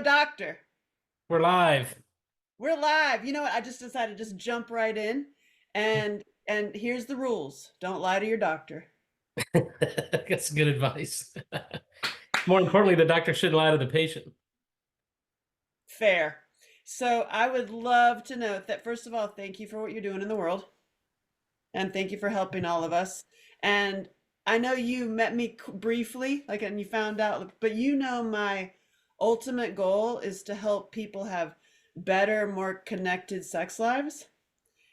doctor. We're live. We're live. You know what? I just decided to just jump right in and here's the rules. Don't lie to your doctor. That's good advice. More importantly, the doctor shouldn't lie to the patient. Fair. So I would love to note that first of all, thank you for what you're doing in the world. And thank you for helping all of us. And I know you met me briefly, like, and you found out, but you know, my ultimate goal is to help people have better, more connected sex lives.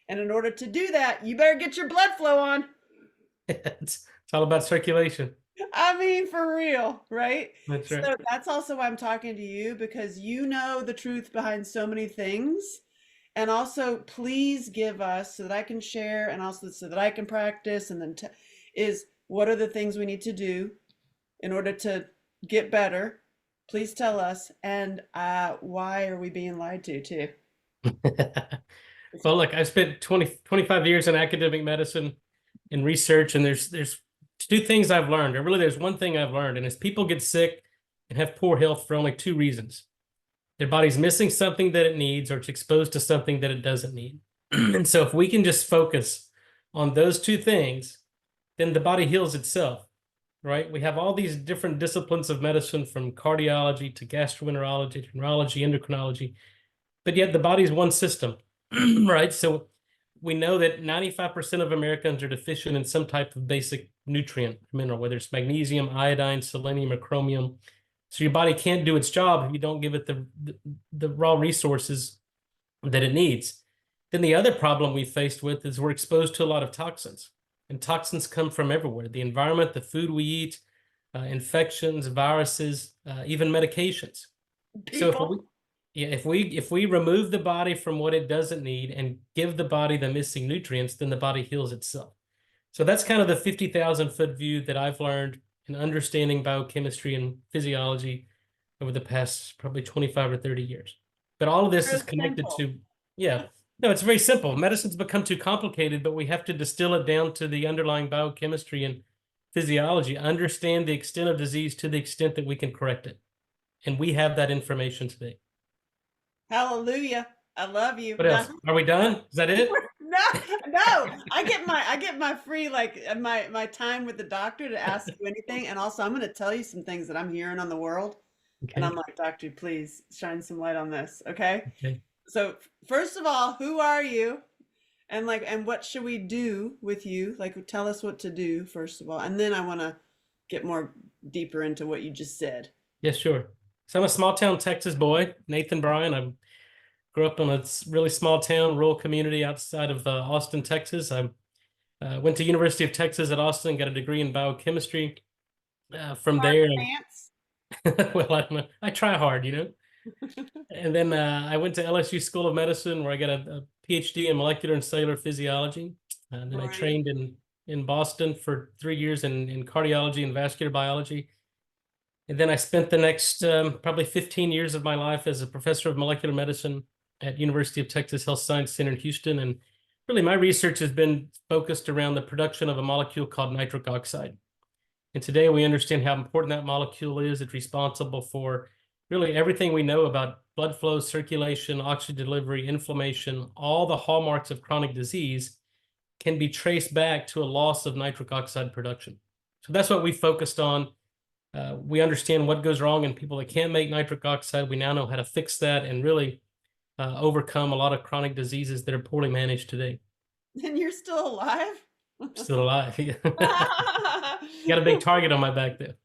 And in order to do that, you better get your blood flow on. It's all about circulation. I mean, for real, right? That's right. So that's also why I'm talking to you because you know the truth behind so many things. And also, please give us so that I can share and also so that I can practice. And then is what are the things we need to do in order to get better? Please tell us. And why are we being lied to, too? Well, look, I spent 25 years in academic medicine and research, and there's two things I've learned, or really there's one thing I've learned, and it's people get sick and have poor health for only two reasons. Their body's missing something that it needs, or it's exposed to something that it doesn't need. And so if we can just focus on those two things, then the body heals itself, right? We have all these different disciplines of medicine from cardiology to gastroenterology, to neurology, endocrinology, but yet the body's one system, right? So we know that 95% of Americans are deficient in some type of basic nutrient mineral, whether it's magnesium, iodine, selenium, or chromium. So your body can't do its job if you don't give it the raw resources that it needs. Then the other problem we faced with is we're exposed to a lot of toxins, and toxins come from everywhere: the environment, the food we eat, infections, viruses, even medications. So if we remove the body from what it doesn't need and give the body the missing nutrients, then the body heals itself. So that's kind of the 50,000-foot view that I've learned in understanding biochemistry and physiology over the past probably 25 or 30 years. But all of this is connected to, yeah, no, it's very simple. Medicine's become too complicated, but we have to distill it down to the underlying biochemistry and physiology, understand the extent of disease to the extent that we can correct it. And we have that information today. Hallelujah. I love you. What else? Are we done? Is that it? No, no. I get my free like my time with the doctor to ask you anything. And also I'm gonna tell you some things that I'm hearing on the world. And Okay. I'm like, doctor, please shine some light on this. Okay. Okay. So first of all, who are you? And what should we do with you? Like tell us what to do, first of all. And then I wanna get more deeper into what you just said. Yeah, sure. So I'm a small town Texas boy, Nathan Bryan. I grew up in a really small town, rural community outside of Austin, Texas. I went to University of Texas at Austin, got a degree in biochemistry. From Smart there, pants. well, I try hard, you know. And then I went to LSU School of Medicine, where I got a PhD in molecular and cellular physiology. And then I Right. trained in Boston for 3 years in cardiology and vascular biology. And then I spent the next probably 15 years of my life as a professor of molecular medicine at University of Texas Health Science Center in Houston. And really my research has been focused around the production of a molecule called nitric oxide. And today we understand how important that molecule is. It's responsible for really everything we know about blood flow, circulation, oxygen delivery, inflammation. All the hallmarks of chronic disease can be traced back to a loss of nitric oxide production. So that's what we focused on. We understand what goes wrong in people that can't make nitric oxide. We now know how to fix that and really overcome a lot of chronic diseases that are poorly managed today. And you're still alive? Still alive. Got a big target on my back there.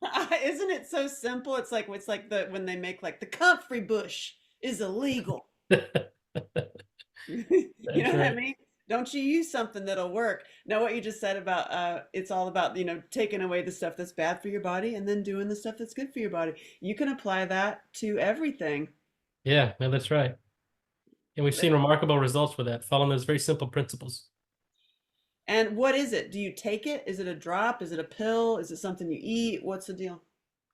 Isn't it so simple? It's like the when they make like the comfrey bush is illegal. You know what I Right. mean? Don't you use something that'll work. Now what you just said about it's all about, taking away the stuff that's bad for your body and then doing the stuff that's good for your body. You can apply that to everything. Yeah, no, that's right. And we've seen remarkable results with that, following those very simple principles. And what is it? Do you take it? Is it a drop? Is it a pill? Is it something you eat? What's the deal?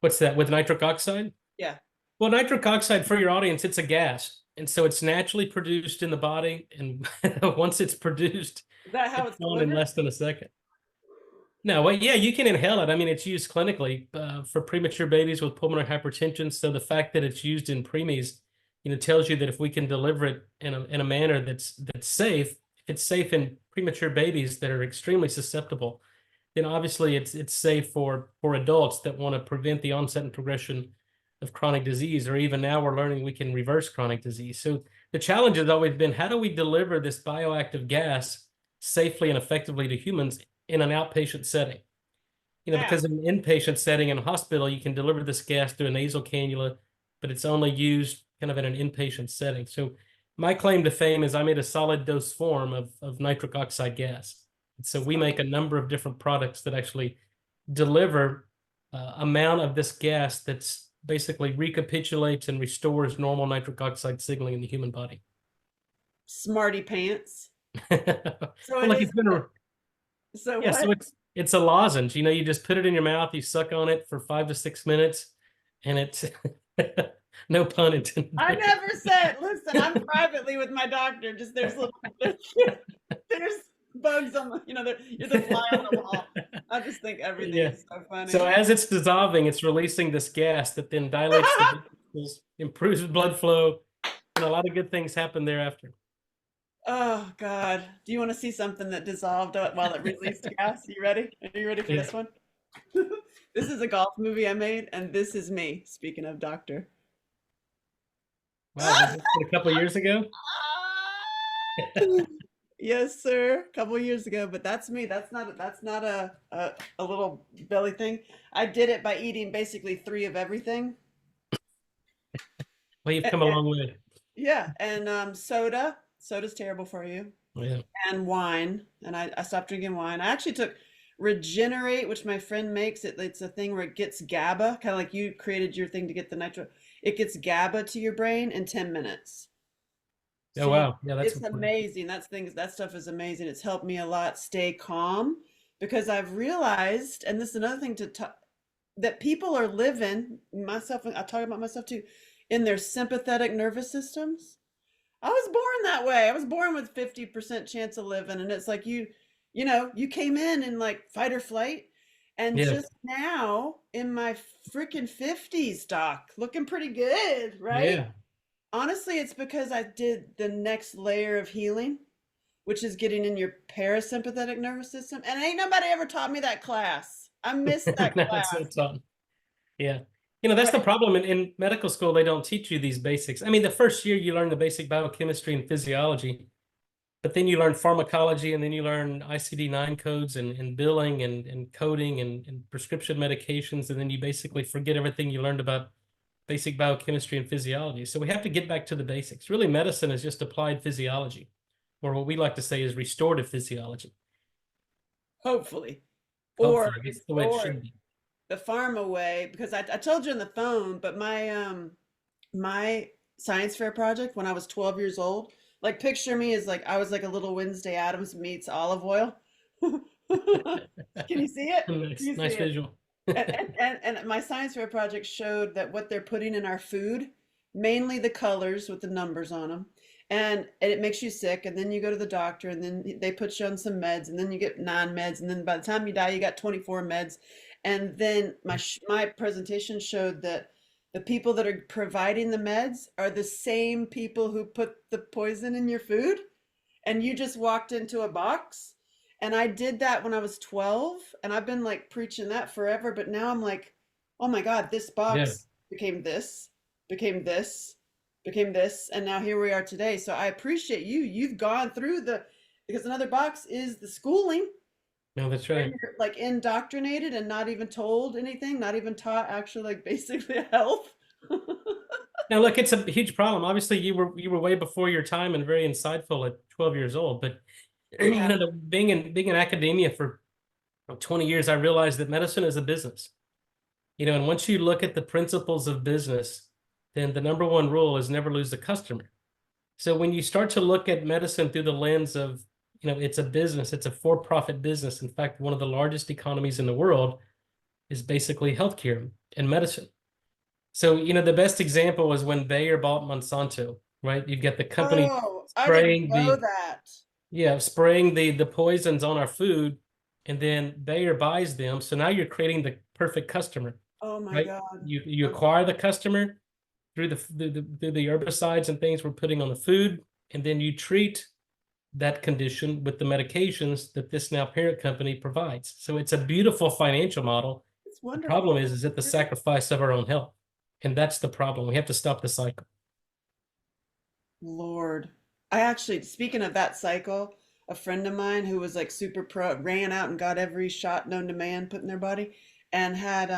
What's that with nitric oxide? Yeah. Well, nitric oxide, for your audience, it's a gas. And so it's naturally produced in the body. And once it's produced, Is that how it's it's gone in delivered? less than a second. No, well, yeah, you can inhale it. I mean, it's used clinically for premature babies with pulmonary hypertension. So the fact that it's used in preemies, tells you that if we can deliver it in a manner that's safe, if it's safe in premature babies that are extremely susceptible, then obviously it's safe for adults that want to prevent the onset and progression of chronic disease, or even now we're learning we can reverse chronic disease. So the challenge has always been, how do we deliver this bioactive gas safely and effectively to humans in an outpatient setting? Now, Because in an inpatient setting in a hospital, you can deliver this gas through a nasal cannula, but it's only used kind of in an inpatient setting. So my claim to fame is I made a solid dose form of nitric oxide gas. And so we make a number of different products that actually deliver amount of this gas that's basically recapitulates and restores normal nitric oxide signaling in the human body. smarty pants. So Well, it look, is. So yeah, so what? it's a lozenge. You just put it in your mouth, you suck on it for 5 to 6 minutes, and it's no pun intended I there. never said. Listen, I'm privately with my doctor. Just there's bugs on the. You're the fly on the wall. I just think everything Yeah. is so funny. So as it's dissolving, it's releasing this gas that then dilates the blood vessels, improves blood flow, and a lot of good things happen thereafter. Oh God. Do you want to see something that dissolved while it released gas? You ready? Are you ready for Yeah. this one? This is a golf movie I made, and this is me, speaking of doctor. Wow, was this a couple of years ago? Yes, sir. A couple years ago, but that's me. That's not a little belly thing. I did it by eating basically three of everything. Well, you've A- come a a- long way. yeah, and soda. Soda's terrible for you. Yeah. And wine. And I stopped drinking wine. I actually took Regenerate, which my friend makes. It's a thing where it gets GABA, kind of like you created your thing to get the nitro. It gets GABA to your brain in 10 minutes. Oh, So wow. Yeah, that's it's important. amazing. That stuff is amazing. It's helped me a lot stay calm because I've realized, and this is another thing to talk, that people are living, myself, I talk about myself too, in their sympathetic nervous systems. I was born that way. I was born with 50% chance of living. And it's like you came in like fight or flight. And Yeah. just now in my freaking 50s, doc, looking pretty good, right? Yeah. Honestly, it's because I did the next layer of healing, which is getting in your parasympathetic nervous system. And ain't nobody ever taught me that class. I missed that No, class, it's on. Yeah. That's the right? problem. In medical school, they don't teach you these basics. I mean, the first year you learn the basic biochemistry and physiology, but then you learn pharmacology, and then you learn ICD-9 codes and billing and coding and prescription medications. And then you basically forget everything you learned about basic biochemistry and physiology. So we have to get back to the basics. Really, medicine is just applied physiology, or what we like to say is restorative physiology. Hopefully. Or Hopefully, it's the way it or should be. the pharma way, because I told you on the phone, but my science fair project when I was 12 years old, like picture me as like I was like a little Wednesday Addams meets olive oil. Can you see it? Can Nice, you see nice it? visual. And my science fair project showed that what they're putting in our food, mainly the colors with the numbers on them, and it makes you sick. And then you go to the doctor, and then they put you on some meds, and then you get non-meds, and then by the time you die, you got 24 meds. And then my presentation showed that the people that are providing the meds are the same people who put the poison in your food, and you just walked into a box. And I did that when I was 12, and I've been like preaching that forever, but now I'm like, oh my God, this Yeah. box became this, became this, became this, and now here we are today. So I appreciate you. You've gone through because another box is the schooling No, that's where right. you're like indoctrinated and not even told anything, not even taught actually like basically health. Now, look, it's a huge problem. Obviously, you were way before your time and very insightful at 12 years old. But Yeah. being in academia for 20 years, I realized that medicine is a business. And once you look at the principles of business, then the number one rule is never lose a customer. So when you start to look at medicine through the lens of, it's a business, it's a for-profit business. In fact, one of the largest economies in the world is basically healthcare and medicine. So, the best example was when Bayer bought Monsanto, right? You've got the company Oh, I didn't spraying know the, that. yeah, spraying the poisons on our food. and then Bayer buys them. So now you're creating the perfect customer, Oh my right? God. You Okay. acquire the customer through the herbicides and things we're putting on the food, and then you treat that condition with the medications that this now parent company provides. So it's a beautiful financial model. It's The problem wonderful. is at the sacrifice of our own health. And that's the problem. We have to stop the cycle. Lord. I actually, speaking of that cycle, a friend of mine who was like super pro ran out and got every shot known to man put in their body and had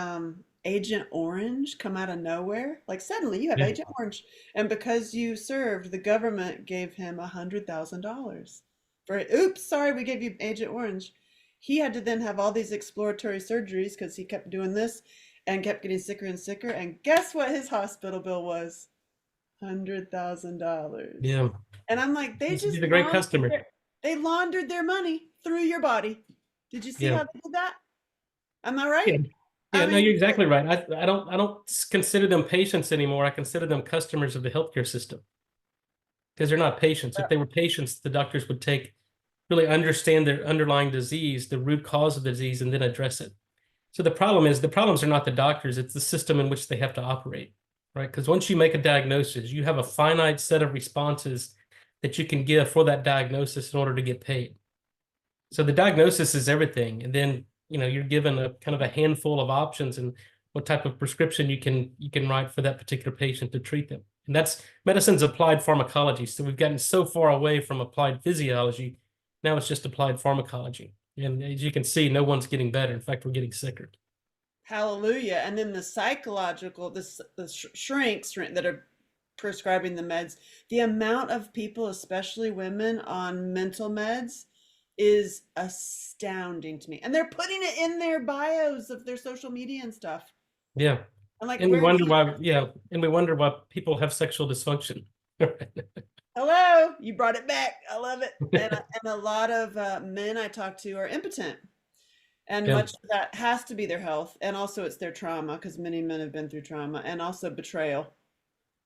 Agent Orange come out of nowhere. Like suddenly you have Yeah. Agent Orange. And because you served, the government gave him $100,000 for oops, sorry, we gave you Agent Orange. He had to then have all these exploratory surgeries because he kept doing this and kept getting sicker and sicker. And guess what his hospital bill was? $100,000. Yeah. And I'm like, He's a great customer. they laundered their money through your body. Did you see Yeah. how they did that? Am I Yeah. right? Yeah, I no, mean, you're exactly right. I don't consider them patients anymore. I consider them customers of the healthcare system because they're not patients. If they were patients, the doctors would really understand their underlying disease, the root cause of the disease, and then address it. So the problems are not the doctors, it's the system in which they have to operate, right? Because once you make a diagnosis, you have a finite set of responses that you can give for that diagnosis in order to get paid. So the diagnosis is everything. And then, you're given a kind of a handful of options and what type of prescription you can write for that particular patient to treat them. And that's medicine's applied pharmacology. So we've gotten so far away from applied physiology. Now it's just applied pharmacology. And as you can see, no one's getting better. In fact, we're getting sicker. hallelujah. And then the psychological, the shrinks that are prescribing the meds, the amount of people, especially women, on mental meds is astounding to me. And they're putting it in their bios of their social media and stuff. Yeah. I'm like, And we where do wonder you why, yeah. And we wonder why people have sexual dysfunction. hello, you brought it back. I love it. And a lot of men I talk to are impotent. And Yeah. much of that has to be their health. And also it's their trauma because many men have been through trauma and also betrayal.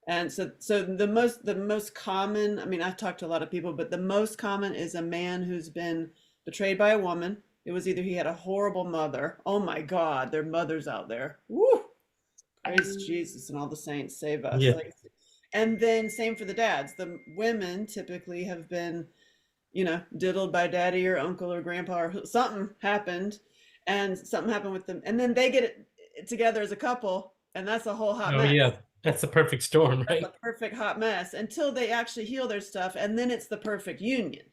And so the most common, I mean, I've talked to a lot of people, but the most common is a man who's been betrayed by a woman. It was either he had a horrible mother. Oh my God, there are mothers out there. Woo! Praise Jesus and all the saints save us. Yeah. Like, and then same for the dads. The women typically have been, diddled by daddy or uncle or grandpa or something happened, and something happened with them, and then they get it together as a couple, and that's a whole hot Oh, mess. yeah. That's the perfect storm, That's right? a perfect hot mess until they actually heal their stuff, and then it's the perfect union.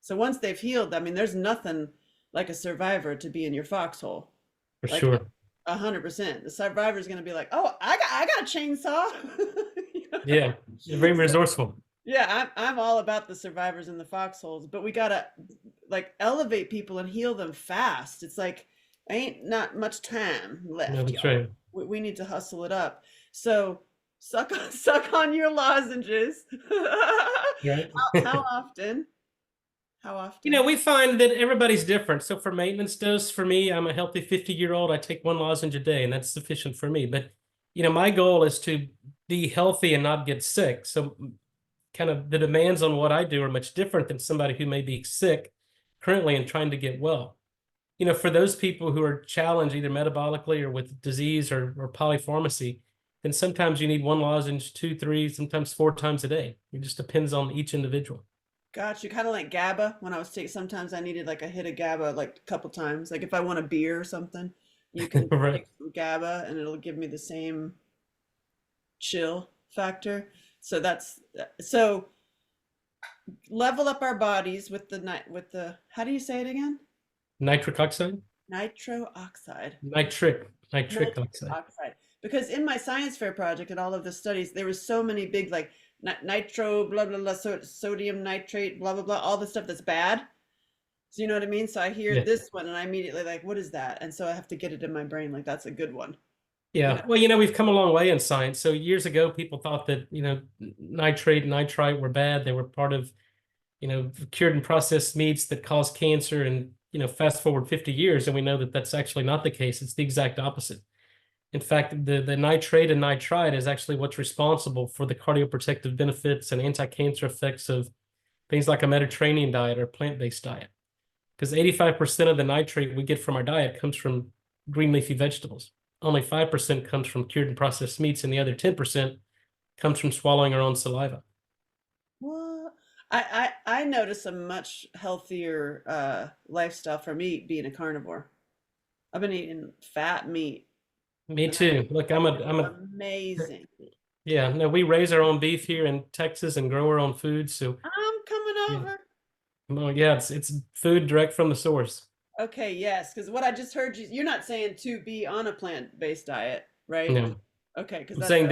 So once they've healed, I mean, there's nothing like a survivor to be in your foxhole. For Like sure. 100%. The survivor is going to be like, "Oh, I got a chainsaw." Yeah. They're very resourceful. Yeah, I'm all about the survivors in the foxholes, but we gotta like elevate people and heal them fast. It's like ain't not much time No, left, that's y'all. right. We need to hustle it up. So suck on your lozenges. Right. How often? How often? We find that everybody's different. So for maintenance dose, for me, I'm a healthy 50-year-old. I take one lozenge a day, and that's sufficient for me. But, my goal is to be healthy and not get sick. So kind of the demands on what I do are much different than somebody who may be sick currently and trying to get well. For those people who are challenged either metabolically or with disease or polypharmacy, then sometimes you need one lozenge, two, three, sometimes four times a day. It just depends on each individual. Gosh, you kind of like GABA. When I was taking, sometimes I needed like a hit of GABA like a couple times. Like if I want a beer or something, you can Right. take some GABA and it'll give me the same chill factor. So so level up our bodies with the night with the how do you say it again? Nitric oxide? Nitro oxide. Nitric Nitric oxide. oxide. Because in my science fair project and all of the studies, there was so many big like nitro blah blah blah sodium nitrate blah blah blah all the stuff that's bad. So you know what I mean? So I hear Yeah. this one and I immediately like, what is that? And so I have to get it in my brain like that's a good one. Yeah. Well, we've come a long way in science. So years ago, people thought that, nitrate and nitrite were bad. They were part of, cured and processed meats that cause cancer. And, fast forward 50 years, and we know that that's actually not the case. It's the exact opposite. In fact, the nitrate and nitrite is actually what's responsible for the cardioprotective benefits and anti-cancer effects of things like a Mediterranean diet or plant-based diet. because 85% of the nitrate we get from our diet comes from green leafy vegetables. Only 5% comes from cured and processed meats, and the other 10% comes from swallowing our own saliva. What? I notice a much healthier lifestyle for me being a carnivore. I've been eating fat meat, Me and too. Look, I I'm feel a, amazing. yeah, no, we raise our own beef here in Texas and grow our own food. So I'm coming yeah, over. well, yeah, it's food direct from the source. Okay, yes, because what I just heard you, you're not saying to be on a plant-based diet, right? No, Okay, because I'm that's saying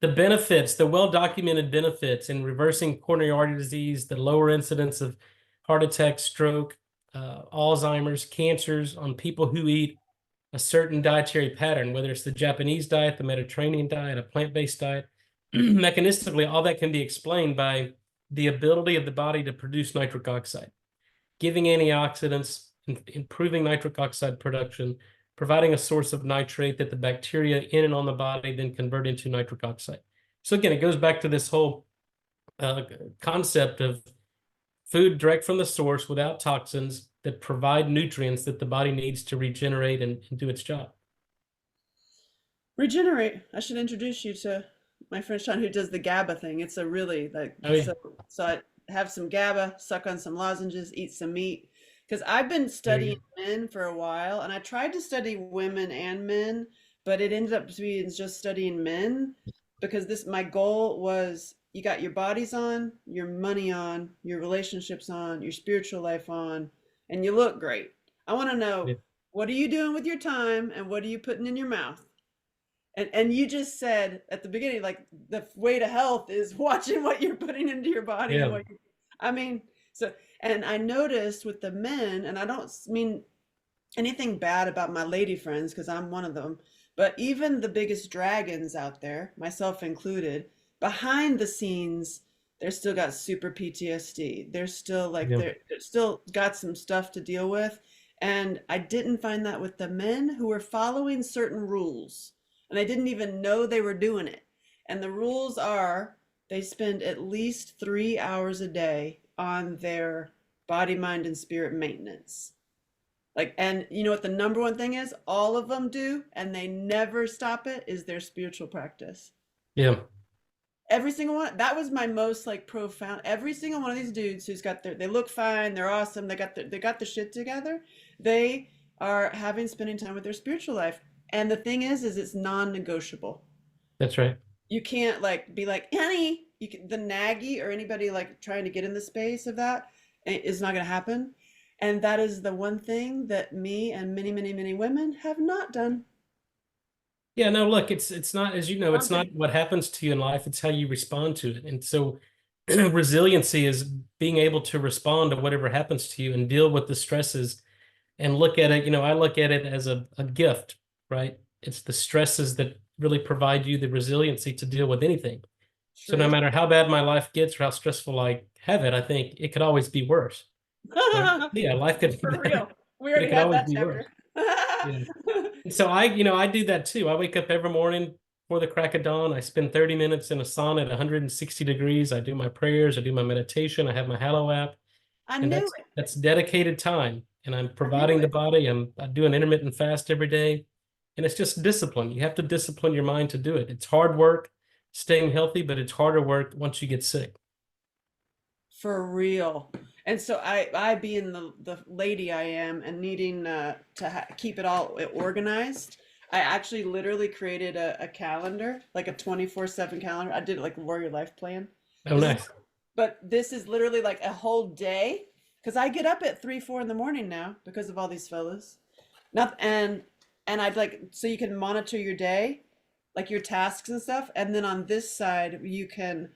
the benefits, the well-documented benefits in reversing coronary artery disease, the lower incidence of heart attack, stroke, Alzheimer's, cancers on people who eat a certain dietary pattern, whether it's the Japanese diet, the Mediterranean diet, a plant-based diet. Mechanistically, all that can be explained by the ability of the body to produce nitric oxide, giving antioxidants, improving nitric oxide production, providing a source of nitrate that the bacteria in and on the body then convert into nitric oxide. So again, it goes back to this whole concept of food direct from the source without toxins that provide nutrients that the body needs to regenerate and do its job. regenerate. I should introduce you to my friend Sean who does the GABA thing. It's a really like Oh yeah, so I have some GABA, suck on some lozenges, eat some meat. Because I've been there you studying go. men for a while, and I tried to study women and men, but it ended up being just studying men because this my goal was you got your bodies on, your money on, your relationships on, your spiritual life on, and you look great. I want to know Yeah, what are you doing with your time and what are you putting in your mouth? And you just said at the beginning, like the way to health is watching what you're putting into your body and yeah, what you, I mean, so, and I noticed with the men, and I don't mean anything bad about my lady friends because I'm one of them, but even the biggest dragons out there, myself included, behind the scenes, they're still got super PTSD. They're still like, yeah, they're still got some stuff to deal with. And I didn't find that with the men who were following certain rules and they didn't even know they were doing it. And the rules are they spend at least 3 hours a day on their body, mind, and spirit maintenance. Like, and you know what the number one thing is? All of them do, and they never stop it, is their spiritual practice. yeah. Every single one. That was my most like profound. Every single one of these dudes who's got they look fine, they're awesome, they got the shit together. They are having spending time with their spiritual life. And the thing is it's non-negotiable. That's right. You can't like be like, honey, you can, the naggy or anybody like trying to get in the space of that is not going to happen. And that is the one thing that me and many, many, many women have not done. Yeah, no, look, it's not, as you know, it's not Daunting. what happens to you in life, it's how you respond to it. And so resiliency is being able to respond to whatever happens to you and deal with the stresses and look at it, I look at it as a gift, right? It's the stresses that really provide you the resiliency to deal with anything. So no True. matter how bad my life gets or how stressful I have it, I think it could always be worse. Right? Yeah, life could, For real. We but it already could had always that be worse. chapter. Yeah. And so I do that too. I wake up every morning before the crack of dawn. I spend 30 minutes in a sauna at 160 degrees. I do my prayers, I do my meditation, I have my Hallow app, I and knew it. that's dedicated time. And I'm I knew providing the it. body. I do an intermittent fast every day. And it's just discipline. You have to discipline your mind to do it. It's hard work staying healthy, but it's harder work once you get sick. For real. And so I being the lady I am and needing to keep it all organized, I actually literally created a calendar, like a 24/7 calendar. I did it like a Warrior Life plan. Oh, This is, nice. but this is literally like a whole day because I get up at 3, 4 in the morning now because of all these fellas. Not and I'd like so you can monitor your day, like your tasks and stuff, and then on this side you can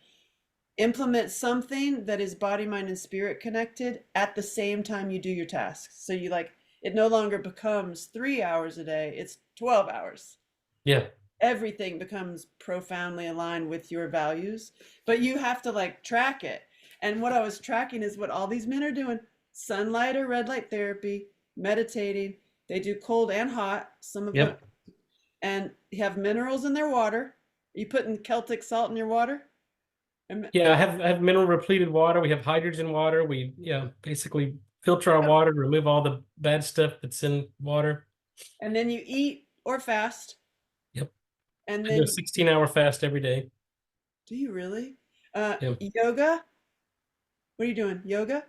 implement something that is body, mind, and spirit connected at the same time you do your tasks. So you like it no longer becomes 3 hours a day, it's 12 hours. Yeah. Everything becomes profoundly aligned with your values, but you have to like track it. And what I was tracking is what all these men are doing: sunlight or red light therapy, meditating. They do cold and hot, some of them, Yep. and have minerals in their water. Are you putting Celtic salt in your water? And Yeah, I have mineral repleted water. We have hydrogen water. We, yeah, basically filter our water, remove all the bad stuff that's in water. And then you eat or fast. Yep. And I do a then 16-hour fast every day. do you really? Yeah. Yoga? What are you doing? Yoga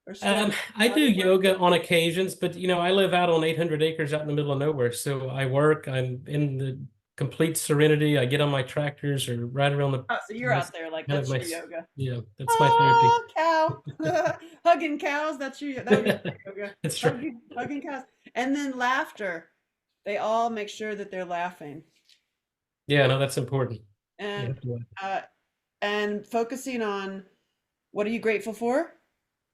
or stretch? I do Body work? yoga on occasions, but I live out on 800 acres out in the middle of nowhere. So I work, I'm in the complete serenity. I get on my tractors or ride around the, Oh, so you're out there like kind of that's my, your yoga. yeah, that's my therapy. Oh, cow. Hugging cows, that would be my yoga. That's right. Hugging cows. And then laughter. They all make sure that they're laughing. Yeah, no, that's important. You And have to laugh. uh and focusing on what are you grateful for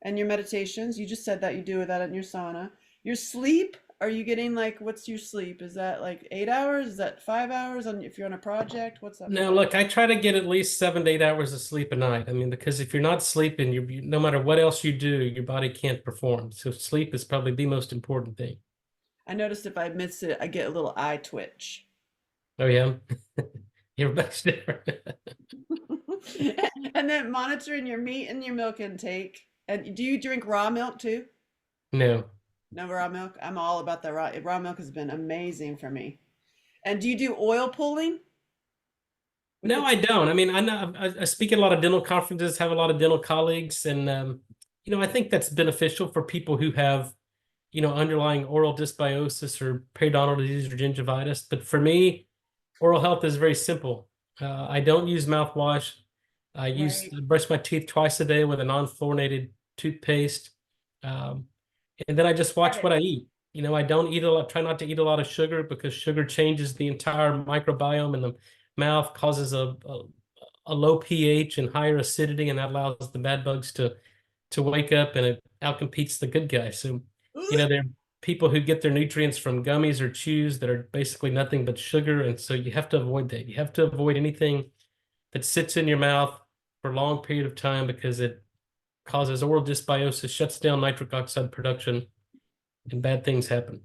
and your meditations. You just said that you do that in your sauna. Your sleep, are you getting like what's your sleep? Is that like 8 hours? Is that 5 hours on if you're on a project? What's that look Now, like? look, I try to get at least 7 to 8 hours of sleep a night. I mean, because if you're not sleeping, no matter what else you do, your body can't perform. So sleep is probably the most important thing. I noticed if I miss it, I get a little eye twitch. Oh yeah, everybody's different. And then monitoring your meat and your milk intake. And do you drink raw milk too? No, No raw milk? I'm all about the raw milk has been amazing for me. And do you do oil pulling with the no, I don't. I mean, I know I speak at a lot of dental conferences, have a lot of dental colleagues, and I think that's beneficial for people who have, underlying oral dysbiosis or periodontal disease or gingivitis. But for me, oral health is very simple. I don't use mouthwash. I right? brush my teeth twice a day with a non-fluorinated toothpaste. Um, and then I just Got watch it. what I eat. I don't eat a lot, try not to eat a lot of sugar because sugar changes the entire microbiome in the mouth, causes a low pH and higher acidity, and that allows the bad bugs to wake up and it outcompetes the good guys. So, there are people who get their nutrients from gummies or chews that are basically nothing but sugar. And so you have to avoid that. You have to avoid anything that sits in your mouth for a long period of time because it causes oral dysbiosis, shuts down nitric oxide production, and bad things happen.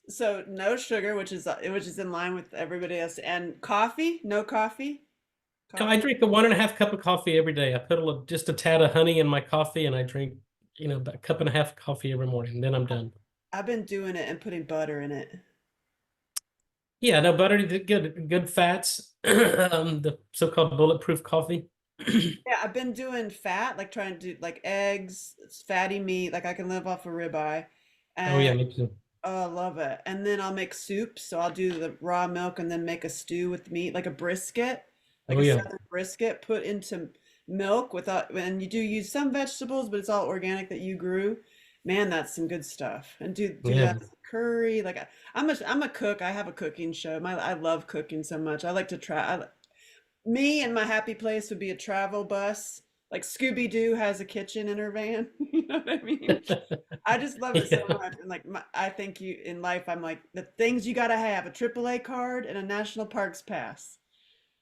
So no sugar, which is in line with everybody else. And coffee? No coffee? I Coffee? drink a 1.5 cup of coffee every day. I put just a tad of honey in my coffee, and I drink, about a cup and a half of coffee every morning. And then I'm done. I've been doing it and putting butter in it. Yeah, no butter, good fats, the so-called bulletproof coffee. Yeah, I've been doing fat, like trying to do like eggs, fatty meat, like I can live off a ribeye. Oh yeah, And me too. oh, I love it. And then I'll make soup. So I'll do the raw milk and then make a stew with meat, like a brisket, like Oh a yeah, southern brisket, put into milk without, and you do use some vegetables, but it's all organic that you grew. Man, that's some good stuff. And do yeah. that as a curry. Like I'm a cook. I have a cooking show. I love cooking so much. I like to try. Me and my happy place would be a travel bus. Like Scooby Doo has a kitchen in her van. You know what I mean? I just love it so Yeah. much. And like I think you in life, I'm like the things you gotta have: a AAA card and a national parks pass.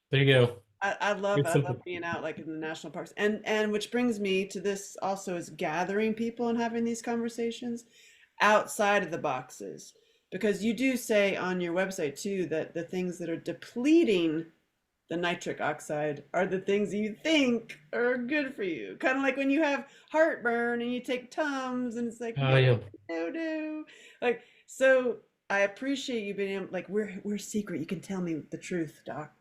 There you go. I love Good it. I love simple. being out like in the national parks. And which brings me to this also is gathering people and having these conversations outside of the boxes. Because you do say on your website too that the things that are depleting the nitric oxide are the things you think are good for you. Kind of like when you have heartburn and you take Tums and it's like, Oh no, yeah. no, no. Like, so I appreciate you being able, like, we're secret. You can tell me the truth, doc.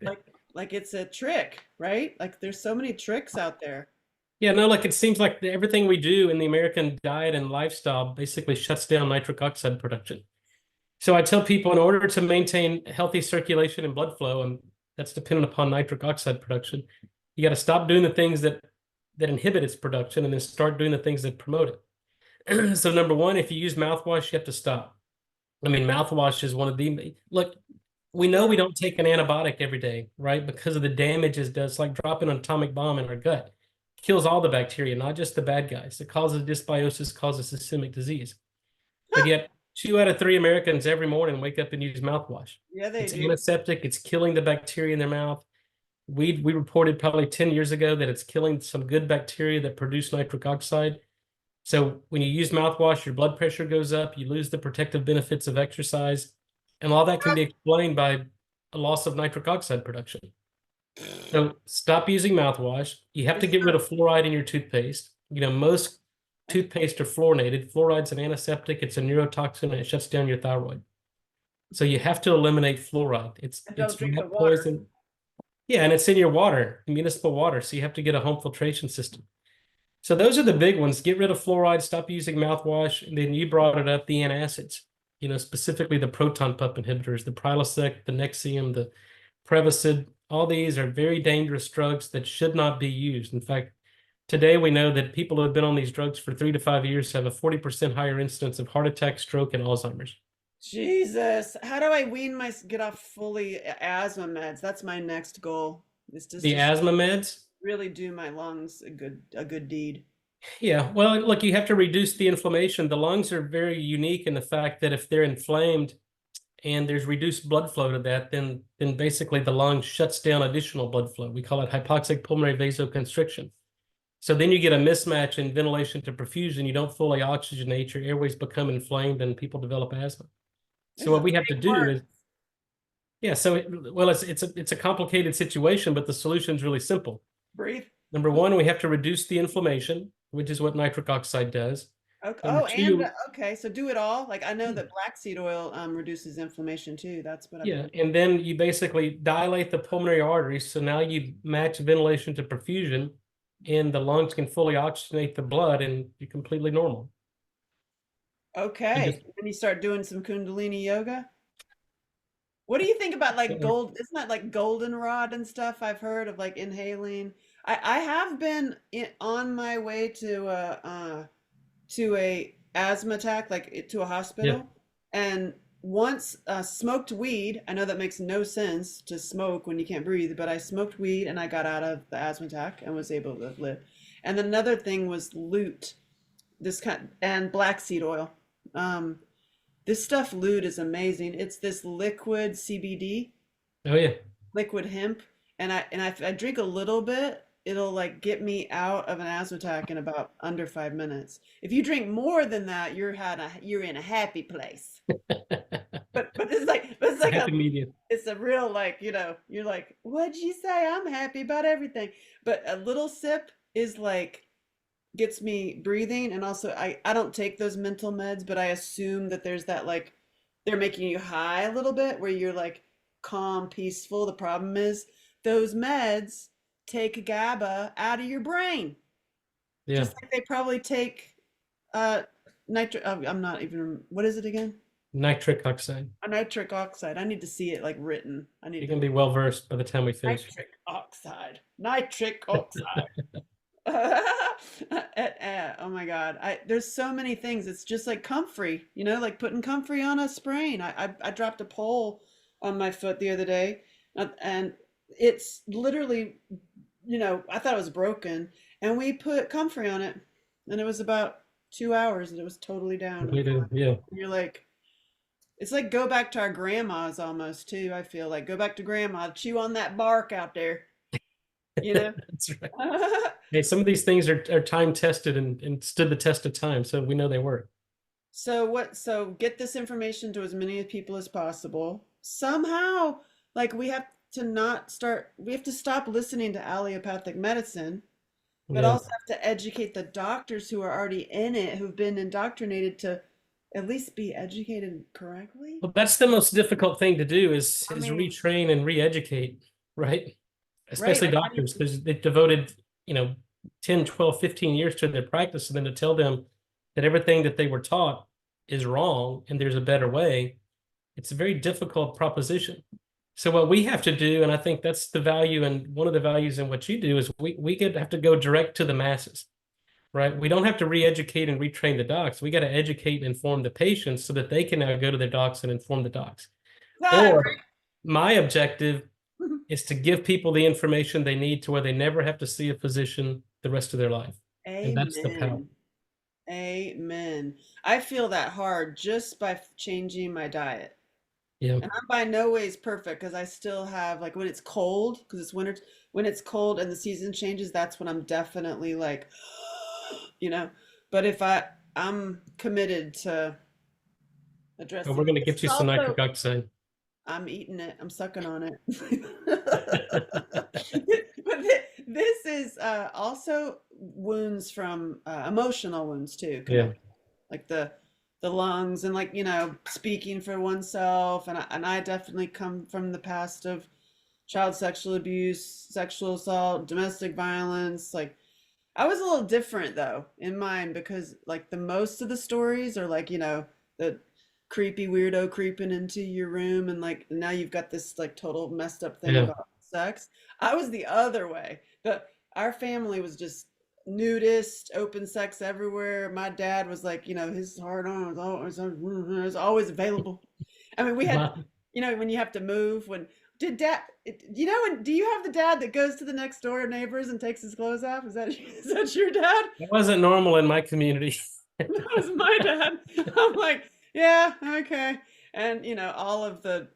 Like, like it's a trick, right? Like there's so many tricks out there. Yeah, no, like it seems like everything we do in the American diet and lifestyle basically shuts down nitric oxide production. So I tell people in order to maintain healthy circulation and blood flow, and that's dependent upon nitric oxide production, you got to stop doing the things that inhibit its production and then start doing the things that promote it. So number one, if you use mouthwash, you have to stop. I mean, mouthwash is one of the look, we know we don't take an antibiotic every day, right? Because of the damage it does, like dropping an atomic bomb in our gut. Kills all the bacteria, not just the bad guys. It causes dysbiosis, causes systemic disease. But yet, 2 out of 3 Americans every morning wake up and use mouthwash. Yeah, they It's do. antiseptic. It's killing the bacteria in their mouth. We reported probably 10 years ago that it's killing some good bacteria that produce nitric oxide. So when you use mouthwash, your blood pressure goes up. You lose the protective benefits of exercise, and all that can be explained by a loss of nitric oxide production. So stop using mouthwash. You have to It's get rid not, of fluoride in your toothpaste. Most toothpaste are fluorinated. Fluoride's an antiseptic, it's a neurotoxin, and it shuts down your thyroid. So you have to eliminate fluoride. And don't It's drink the rat water. poison. Yeah, and it's in your water, municipal water. So you have to get a home filtration system. So those are the big ones. Get rid of fluoride, stop using mouthwash. And then you brought it up, the antacids, specifically the proton pump inhibitors, the Prilosec, the Nexium, the Prevacid. All these are very dangerous drugs that should not be used. In fact, today we know that people who have been on these drugs for 3 to 5 years have a 40% higher incidence of heart attack, stroke, and Alzheimer's. Jesus, how do I get off fully asthma meds? That's my next goal. Is just The to asthma meds, really do my lungs a good deed. yeah, well, look, you have to reduce the inflammation. The lungs are very unique in the fact that if they're inflamed and there's reduced blood flow to that, then basically the lung shuts down additional blood flow. We call it hypoxic pulmonary vasoconstriction. So then you get a mismatch in ventilation to perfusion. You don't fully oxygenate, your airways become inflamed, and people develop asthma. So what we have to do is, yeah, so well, it's a complicated situation, but the solution is really simple. Breathe. Number one, we have to reduce the inflammation, which is what nitric oxide does. Okay. Number two, Okay, so do it all. Like I know that black seed oil reduces inflammation too. That's what I've yeah, been. and then you basically dilate the pulmonary arteries. So now you match ventilation to perfusion, and the lungs can fully oxygenate the blood, and you're completely normal. Okay. And you start doing some Kundalini yoga. What do you think about like gold? Isn't that like goldenrod and stuff I've heard of like inhaling? I have been on my way to a asthma attack, to a Yeah. hospital, and once smoked weed. I know that makes no sense to smoke when you can't breathe, but I smoked weed and I got out of the asthma attack and was able to live. And then another thing was lute, and black seed oil. This stuff lute is amazing. It's this liquid CBD, Oh yeah. liquid hemp, and if I drink a little bit, it'll like get me out of an asthma attack in about under 5 minutes. If you drink more than that, you're in a happy place. But it's like Happy medium. it's a real like, you're like, what'd you say? I'm happy about everything. But a little sip is like gets me breathing, and also I don't take those mental meds, but I assume that there's that like they're making you high a little bit where you're like calm, peaceful. The problem is those meds take GABA out of your brain. Yeah. Just like they probably take nitric I'm not even, what is it again? Nitric oxide. A nitric oxide. I need to see it like written. I need You to can be well versed by the time we finish. nitric oxide. Nitric oxide. Oh my God. There's so many things. It's just like comfrey, like putting comfrey on a sprain. I dropped a pole on my foot the other day, and it's literally, I thought it was broken, and we put comfrey on it, and it was about 2 hours and it was totally down. Yeah. You're like, it's like go back to our grandmas almost too. I feel like go back to grandma, chew on that bark out there. That's right. Hey, some of these things are time tested and stood the test of time, so we know they work. So get this information to as many people as possible. Somehow, like we have to stop listening to allopathic medicine, but Yeah. also have to educate the doctors who are already in it, who've been indoctrinated to at least be educated correctly. Well, that's the most difficult thing to do is mean, retrain and re-educate, right? Especially like, doctors, because they've devoted, 10, 12, 15 years to their practice, and then to tell them that everything that they were taught is wrong and there's a better way, it's a very difficult proposition. So what we have to do, and I think that's the value, and one of the values in what you do, is we have to go direct to the masses, right? We don't have to re-educate and retrain the docs. We got to educate and inform the patients so that they can now go to their docs and inform the docs. Or my objective is to give people the information they need to where they never have to see a physician the rest of their life. Amen. And that's the power. Amen. I feel that hard just by changing my diet. Yeah. And I'm by no ways perfect because I still have like when it's cold, because it's winter, when it's cold and the season changes, that's when I'm definitely like, but if I'm committed to addressing. We're going to get you some nitric oxide. I'm eating it. I'm sucking on it. But this is also wounds from emotional wounds too, Yeah. connect like the lungs and like, speaking for oneself. And I definitely come from the past of child sexual abuse, sexual assault, domestic violence. Like I was a little different though in mine because like the most of the stories are like, the creepy weirdo creeping into your room and like now you've got this like total messed up thing Yeah. about sex. I was the other way. Our family was just nudist, open sex everywhere. My dad was like, his hard on was always available. I mean, we had, My- when you have to move, when did dad, do you have the dad that goes to the next door neighbors and takes his clothes off? Is that your dad? It wasn't normal in my community. That was my dad. I'm like, yeah, okay. And all of the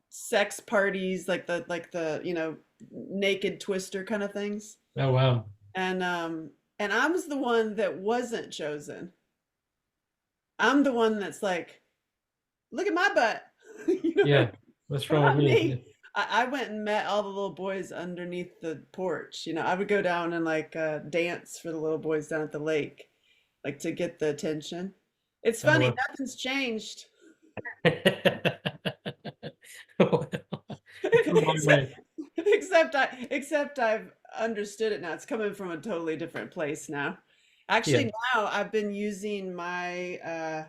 sex parties, like the naked twister kind of things. Oh, wow. And I was the one that wasn't chosen. I'm the one that's like, look at my butt. Yeah. What's What wrong about with me? Yeah. me? I went and met all the little boys underneath the porch. I would go down and like dance for the little boys down at the lake, like to get the attention. It's Oh, funny, wow. nothing's changed. Well, you come a long except, way. except I've understood it now. It's coming from a totally different place now. Yeah. Actually, now I've been using my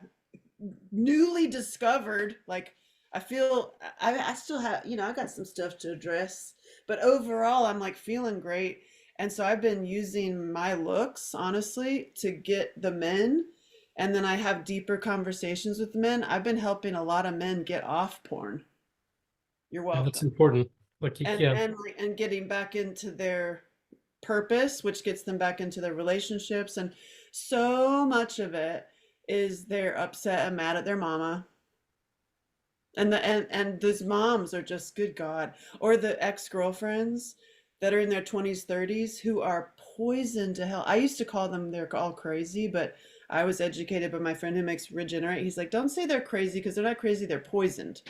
newly discovered, like I feel I still have, I got some stuff to address, but overall I'm like feeling great. And so I've been using my looks, honestly, to get the men. And then I have deeper conversations with men. I've been helping a lot of men get off porn. You're Yeah, that's welcome. important. Like, And yeah, and getting back into their purpose, which gets them back into their relationships. And so much of it is they're upset and mad at their mama. And those moms are just good God. Or the ex-girlfriends that are in their 20s, 30s who are poison to hell. I used to call them they're all crazy, but I was educated by my friend who makes Regenerate. He's like, don't say they're crazy because they're not crazy, they're poisoned.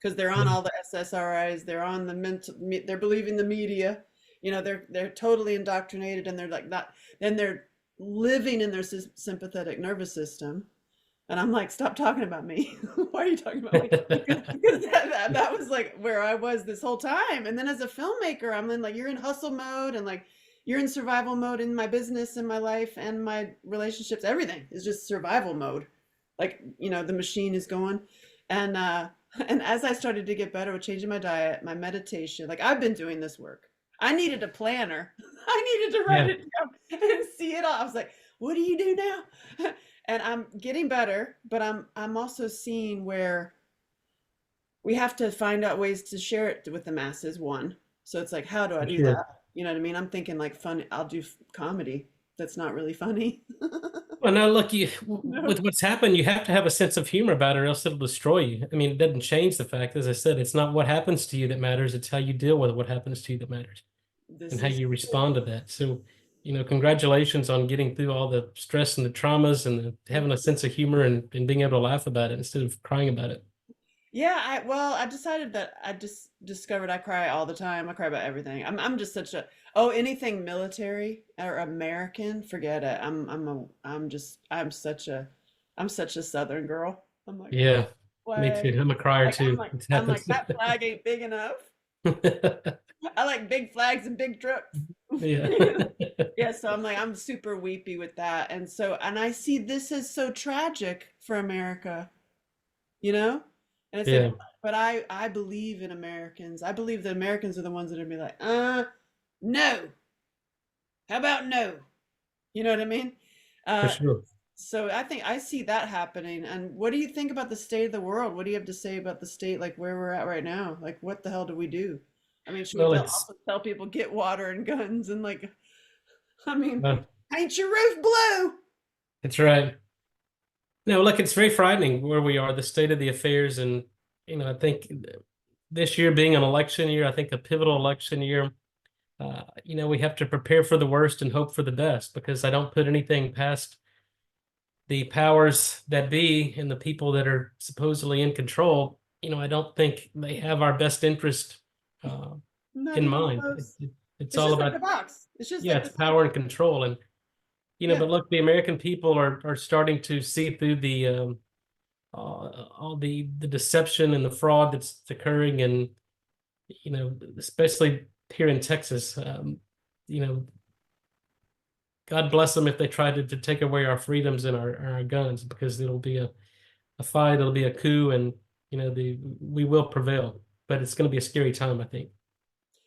Because they're on yeah, all the SSRIs, they're on the mental, they're believing the media. They're totally indoctrinated, and they're like not. Then they're living in their sympathetic nervous system. And I'm like, stop talking about me. Why are you talking about me? Because that was like where I was this whole time. And then as a filmmaker, I'm in like, you're in hustle mode and like you're in survival mode in my business and my life and my relationships. Everything is just survival mode. Like, the machine is going. And and as I started to get better with changing my diet, my meditation, like I've been doing this work. I needed a planner. I needed to write yeah, it down and see it all. I was like, what do you do now? And I'm getting better, but I'm also seeing where we have to find out ways to share it with the masses. One, so it's like, how do I for do sure. that? You know what I mean? I'm thinking like fun. I'll do comedy. That's not really funny. Well, now look, No. with what's happened, you have to have a sense of humor about it, or else it'll destroy you. I mean, it doesn't change the fact, as I said, it's not what happens to you that matters, it's how you deal with what happens to you that matters and This how is you respond to that. So, congratulations on getting through all the stress and the traumas and having a sense of humor and being able to laugh about it instead of crying about it. Yeah, I decided that I just discovered I cry all the time. I cry about everything. I'm just such a anything military or American, forget it. I'm such a Southern girl. I'm like Yeah, me flag. too. I'm a crier Like I'm too. like It I'm happens. like that flag ain't big enough. I like big flags and big trucks. Yeah. Yeah, so I'm super weepy with that. And I see this as so tragic for America, you know? And it's like, Yeah, but I believe in Americans. I believe that Americans are the ones that are gonna be like, no. How about no? You know what I mean? for Uh, sure. so I think I see that happening. And what do you think about the state of the world? What do you have to say about the state, like where we're at right now? Like, what the hell do we do? I mean, should we Well, also tell people get water and guns and like, I mean, uh, paint your roof blue? it's right. No, look, it's very frightening where we are, the state of the affairs. And, I think this year being an election year, I think a pivotal election year, we have to prepare for the worst and hope for the best because I don't put anything past the powers that be and the people that are supposedly in control. I don't think they have our best interest uh, Not in even mind. close. It's It's all just like about, the box. It's just yeah, like the it's power and control. And, yeah. but look, the American people are starting to see through the all the deception and the fraud that's occurring, and especially here in Texas. You know, God bless them if they try to take away our freedoms and our guns, because it'll be a fight, it'll be a coup, and we will prevail. But it's going to be a scary time, I think.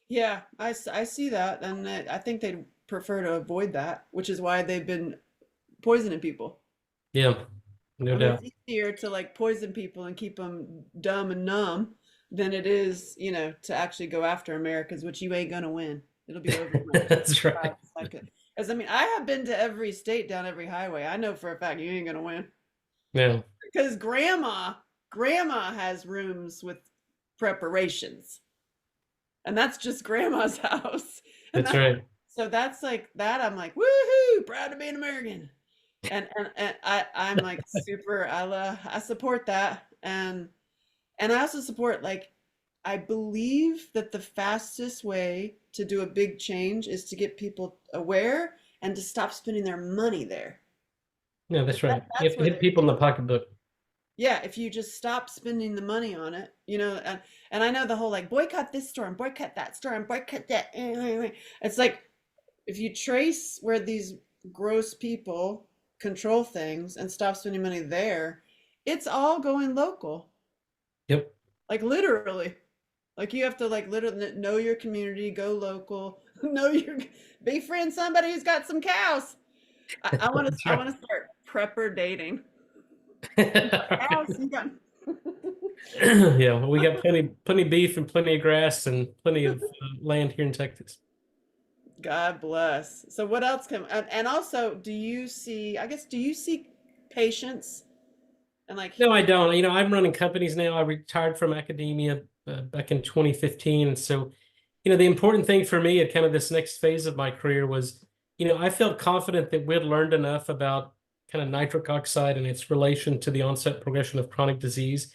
Yeah, I see that, and I think they'd prefer to avoid that, which is why they've been poisoning people. Yeah, no I mean, it's doubt. easier to like poison people and keep them dumb and numb than it is, to actually go after Americans, which you ain't gonna win. It'll be over in like That's 5 right. seconds. As I mean, I have been to every state down every highway. I know for a fact you ain't gonna win Yeah, because grandma has rooms with preparations, and that's just grandma's house, and that's right. so that's like that. I'm like, woohoo, proud to be an American. And I'm like super I support that, and I also support, like, I believe that the fastest way to do a big change is to get people aware and to stop spending their money there. Yeah, Like that's right. You that's have to where hit people in the pocketbook. yeah, if you just stop spending the money on it, and I know the whole like boycott this store and boycott that store and boycott that. It's like if you trace where these gross people control things and stop spending money there, it's all going local. Yep. Like literally. Like you have to like literally know your community, go local, know your befriend somebody who's got some cows. I want to That's I right. want to start prepper dating. Cows, you got Yeah, well, we got plenty of beef and plenty of grass and plenty of land here in Texas. God bless. So what else can and also I guess do you see patients and like No, I don't. I'm running companies now. I retired from academia back in 2015. And so, the important thing for me at kind of this next phase of my career was, I felt confident that we'd learned enough about kind of nitric oxide and its relation to the onset progression of chronic disease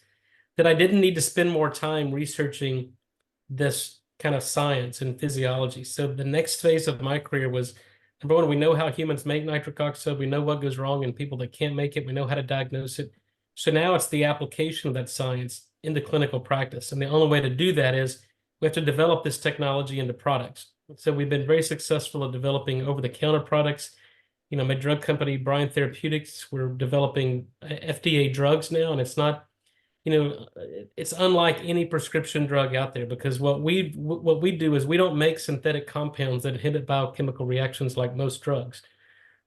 that I didn't need to spend more time researching this kind of science and physiology. So the next phase of my career was, number one, we know how humans make nitric oxide. We know what goes wrong in people that can't make it. We know how to diagnose it. So now it's the application of that science into clinical practice. And the only way to do that is we have to develop this technology into products. So we've been very successful at developing over-the-counter products. My drug company, Brian Therapeutics, we're developing FDA drugs now, and it's not it's unlike any prescription drug out there, because what we do is we don't make synthetic compounds that inhibit biochemical reactions like most drugs.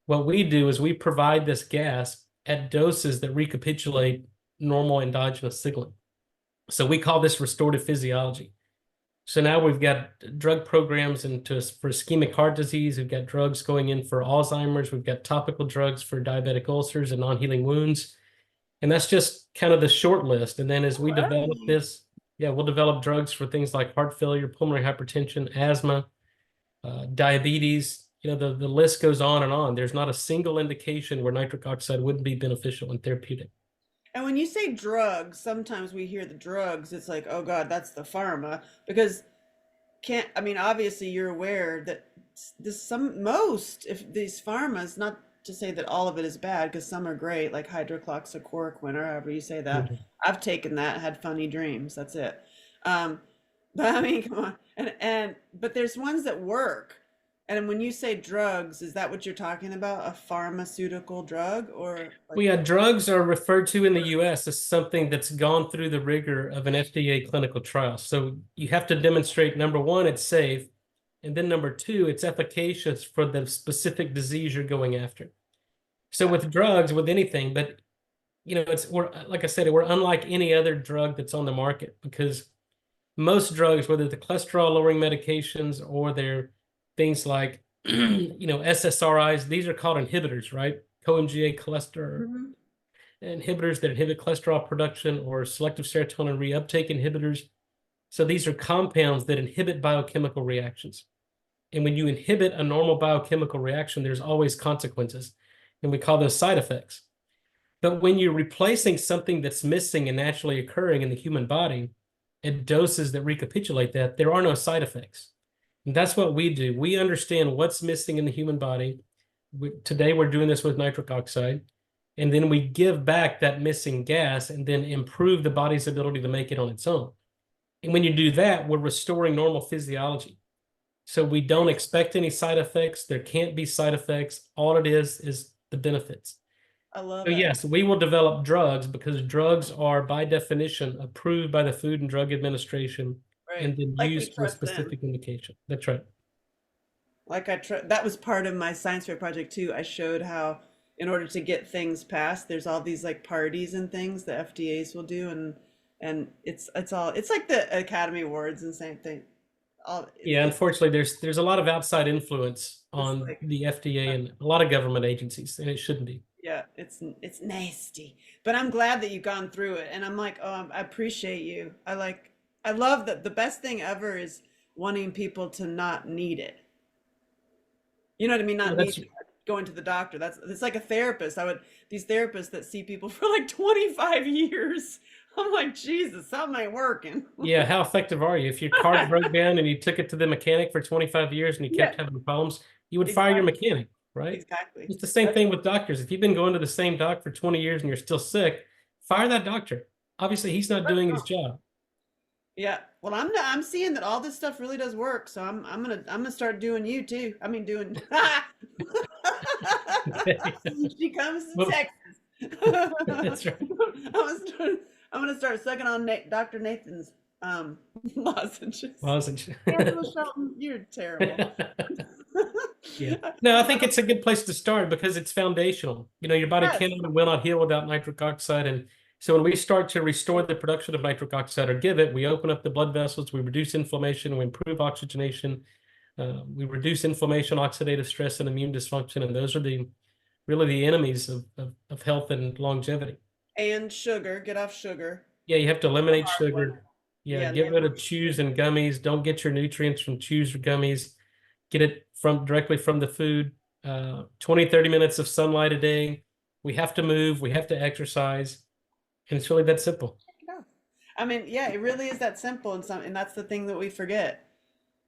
What we do is we provide this gas at doses that recapitulate normal endogenous signaling. So we call this restorative physiology. So now we've got drug programs for ischemic heart disease. We've got drugs going in for Alzheimer's. We've got topical drugs for diabetic ulcers and non-healing wounds. And that's just kind of the short list. And then as we develop wow. this, yeah, we'll develop drugs for things like heart failure, pulmonary hypertension, asthma, diabetes. The list goes on and on. There's not a single indication where nitric oxide wouldn't be beneficial and therapeutic. And when you say drugs, sometimes we hear the drugs, it's like, oh God, that's the pharma. Because can't I mean obviously you're aware that this some most if these pharmas, not to say that all of it is bad, because some are great, like hydroxychloroquine or however you say that. Mhm. I've taken that, had funny dreams, that's it. um but I mean, come on. And but there's ones that work. And when you say drugs, is that what you're talking about, a pharmaceutical drug or Well, like yeah, drugs are referred to in the US as something that's gone through the rigor of an FDA clinical trial. So you have to demonstrate, number one, it's safe, and then number two, it's efficacious for the specific disease you're going after. So with drugs, with anything, but we're, like I said, we're unlike any other drug that's on the market, because most drugs, whether the cholesterol lowering medications or they're things like SSRIs, these are called inhibitors, right? Co-MGA cholesterol Mhm. inhibitors that inhibit cholesterol production, or selective serotonin reuptake inhibitors. So these are compounds that inhibit biochemical reactions. And when you inhibit a normal biochemical reaction, there's always consequences. And we call those side effects. But when you're replacing something that's missing and naturally occurring in the human body at doses that recapitulate that, there are no side effects. And that's what we do. We understand what's missing in the human body. Today, we're doing this with nitric oxide. And then we give back that missing gas and then improve the body's ability to make it on its own. And when you do that, we're restoring normal physiology. So we don't expect any side effects. There can't be side effects. All it is the benefits. I love So it. yes, we will develop drugs because drugs are by definition approved by the Food and Drug Administration Right. and then Like we used for a trust them. specific indication. That's right. Like that was part of my science fair project too. I showed how in order to get things passed, there's all these like parties and things the FDAs will do, and it's like the Academy Awards and same thing. All Yeah, unfortunately, there's a lot of outside influence it's on like the FDA and a lot of government agencies, and it shouldn't be. yeah, it's nasty. But I'm glad that you've gone through it, and I'm like, oh, I appreciate you. I love that the best thing ever is wanting people to not need it. You know what I mean? Yeah, Not that's need going to the doctor. It's like a therapist. These therapists that see people for like 25 years. I'm like, Jesus, something ain't working. yeah. How effective are you? If your car broke down and you took it to the mechanic for 25 years and you Yeah, kept having problems, you would fire your exactly. mechanic, right? Exactly. It's the same That's thing with doctors. If you've been going to the same doc for 20 years and you're still sick, fire that doctor. Obviously, he's not doing his job. yeah. Well, I'm seeing that all this stuff really does work. So I'm gonna start doing you too. I mean doing Okay. she comes to Well, Texas. that's right. I'm gonna start sucking on Dr. Nathan's lozenges. Lozenge. Angela Shelton, you're terrible. Yeah. No, I think it's a good place to start because it's foundational. You know, your body Yes. cannot and will not heal without nitric oxide. And so when we start to restore the production of nitric oxide or give it, we open up the blood vessels, we reduce inflammation, we improve oxygenation, we reduce inflammation, oxidative stress, and immune dysfunction. And those are really the enemies of health and longevity. And sugar, get off sugar. Yeah, you have to The eliminate hard one. sugar. Yeah, Yeah, get rid of chews and gummies. Don't get your nutrients from chews or gummies. Get it directly from the food. 20, 30 minutes of sunlight a day. We have to move, we have to exercise. And it's really that simple. I mean, yeah, it really is that simple, and that's the thing that we forget.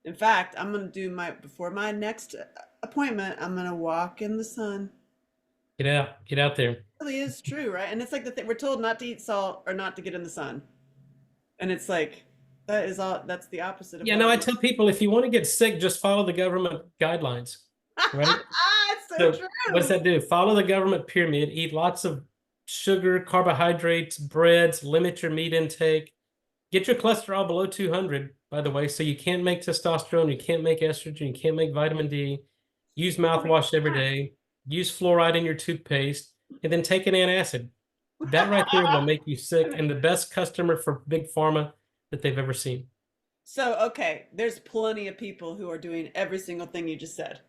In fact, I'm gonna do before my next appointment, I'm gonna walk in the sun. Get out there. It really is true, right? And it's like the thing we're told not to eat salt or not to get in the sun, and it's like that's the opposite of Yeah, what no, I we tell people if you want to get sick, just follow the government guidelines, right? It's so So what does true. that do? Follow the government pyramid, eat lots of sugar, carbohydrates, breads, limit your meat intake, get your cholesterol below 200, by the way. So you can't make testosterone, you can't make estrogen, you can't make vitamin D. Use Oh my mouthwash every God. day. Use fluoride in your toothpaste, and then take an antacid. That right there will make you sick and the best customer for big pharma that they've ever seen. So, okay, there's plenty of people who are doing every single thing you just said,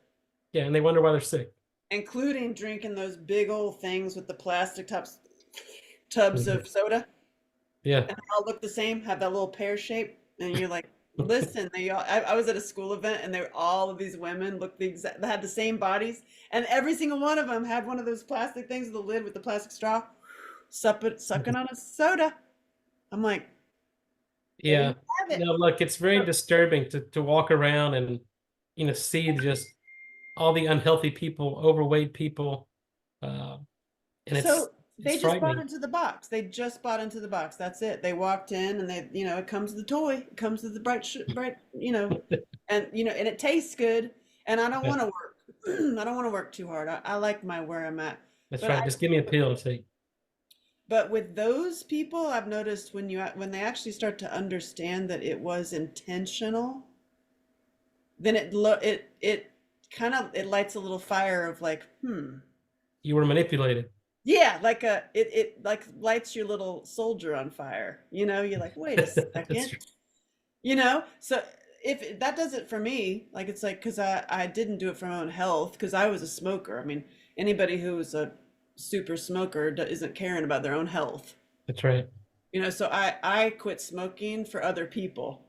Yeah, and they wonder why they're sick. including drinking those big old things with the plastic tubs Mhm. of soda, Yeah. and they all look the same, have that little pear shape, and you're like, listen, I was at a school event, and all of these women looked they had the same bodies, and every single one of them had one of those plastic things with the lid with the plastic straw, sucking on a soda. I'm like, there you Yeah. have it. No, look, it's very disturbing to walk around and see just all the unhealthy people, overweight people, uh, and So it's they just bought frightening. into the box. They just bought into the box. That's it. They walked in and it comes with the toy. It comes with the bright, and it tastes good. And I don't Yeah, want to work. I don't want to work too hard. I like where I'm at. that's But right. Just give me a pill to take. but with those people, I've noticed when they actually start to understand that it was intentional, then it kind of it lights a little fire of like, You were manipulated. yeah, like it like lights your little soldier on fire. You're like, wait a That's second. true. So if that does it for me, like it's like because I didn't do it for my own health because I was a smoker. I mean, anybody who's a super smoker isn't caring about their own health. That's right. So I quit smoking for other people.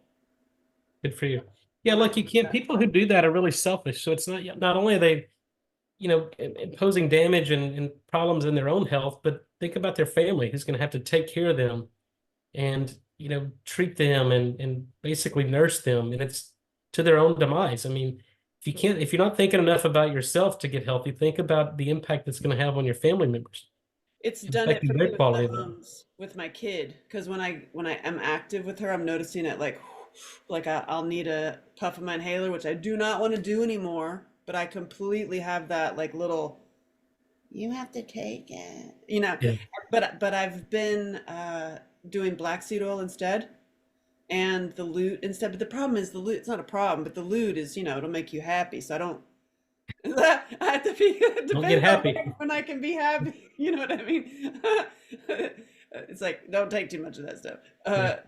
Good for you. Yeah, And I look, you think can't. that People who do that are really selfish. So it's not only are they, imposing damage and problems in their own health, but think about their family who's going to have to take care of them and treat them and basically nurse them. And to their own demise. I mean, if you're not thinking enough about yourself to get healthy, think about the impact it's going to have on your family members, It's done it for affecting me their with quality my of life. mom's, with my kid. Because when I am active with her, I'm noticing it like I'll need a puff of my inhaler, which I do not want to do anymore. But I completely have that like little, you have to take it, you know. Yeah. But I've been doing black seed oil instead, and the lute instead. But the problem is the lute. It's not a problem, but the lute is, it'll make you happy. So I don't. I have to be. It Don't get depends on happy. when I can be happy. You know what I mean? It's like don't take too much of that stuff. Yeah.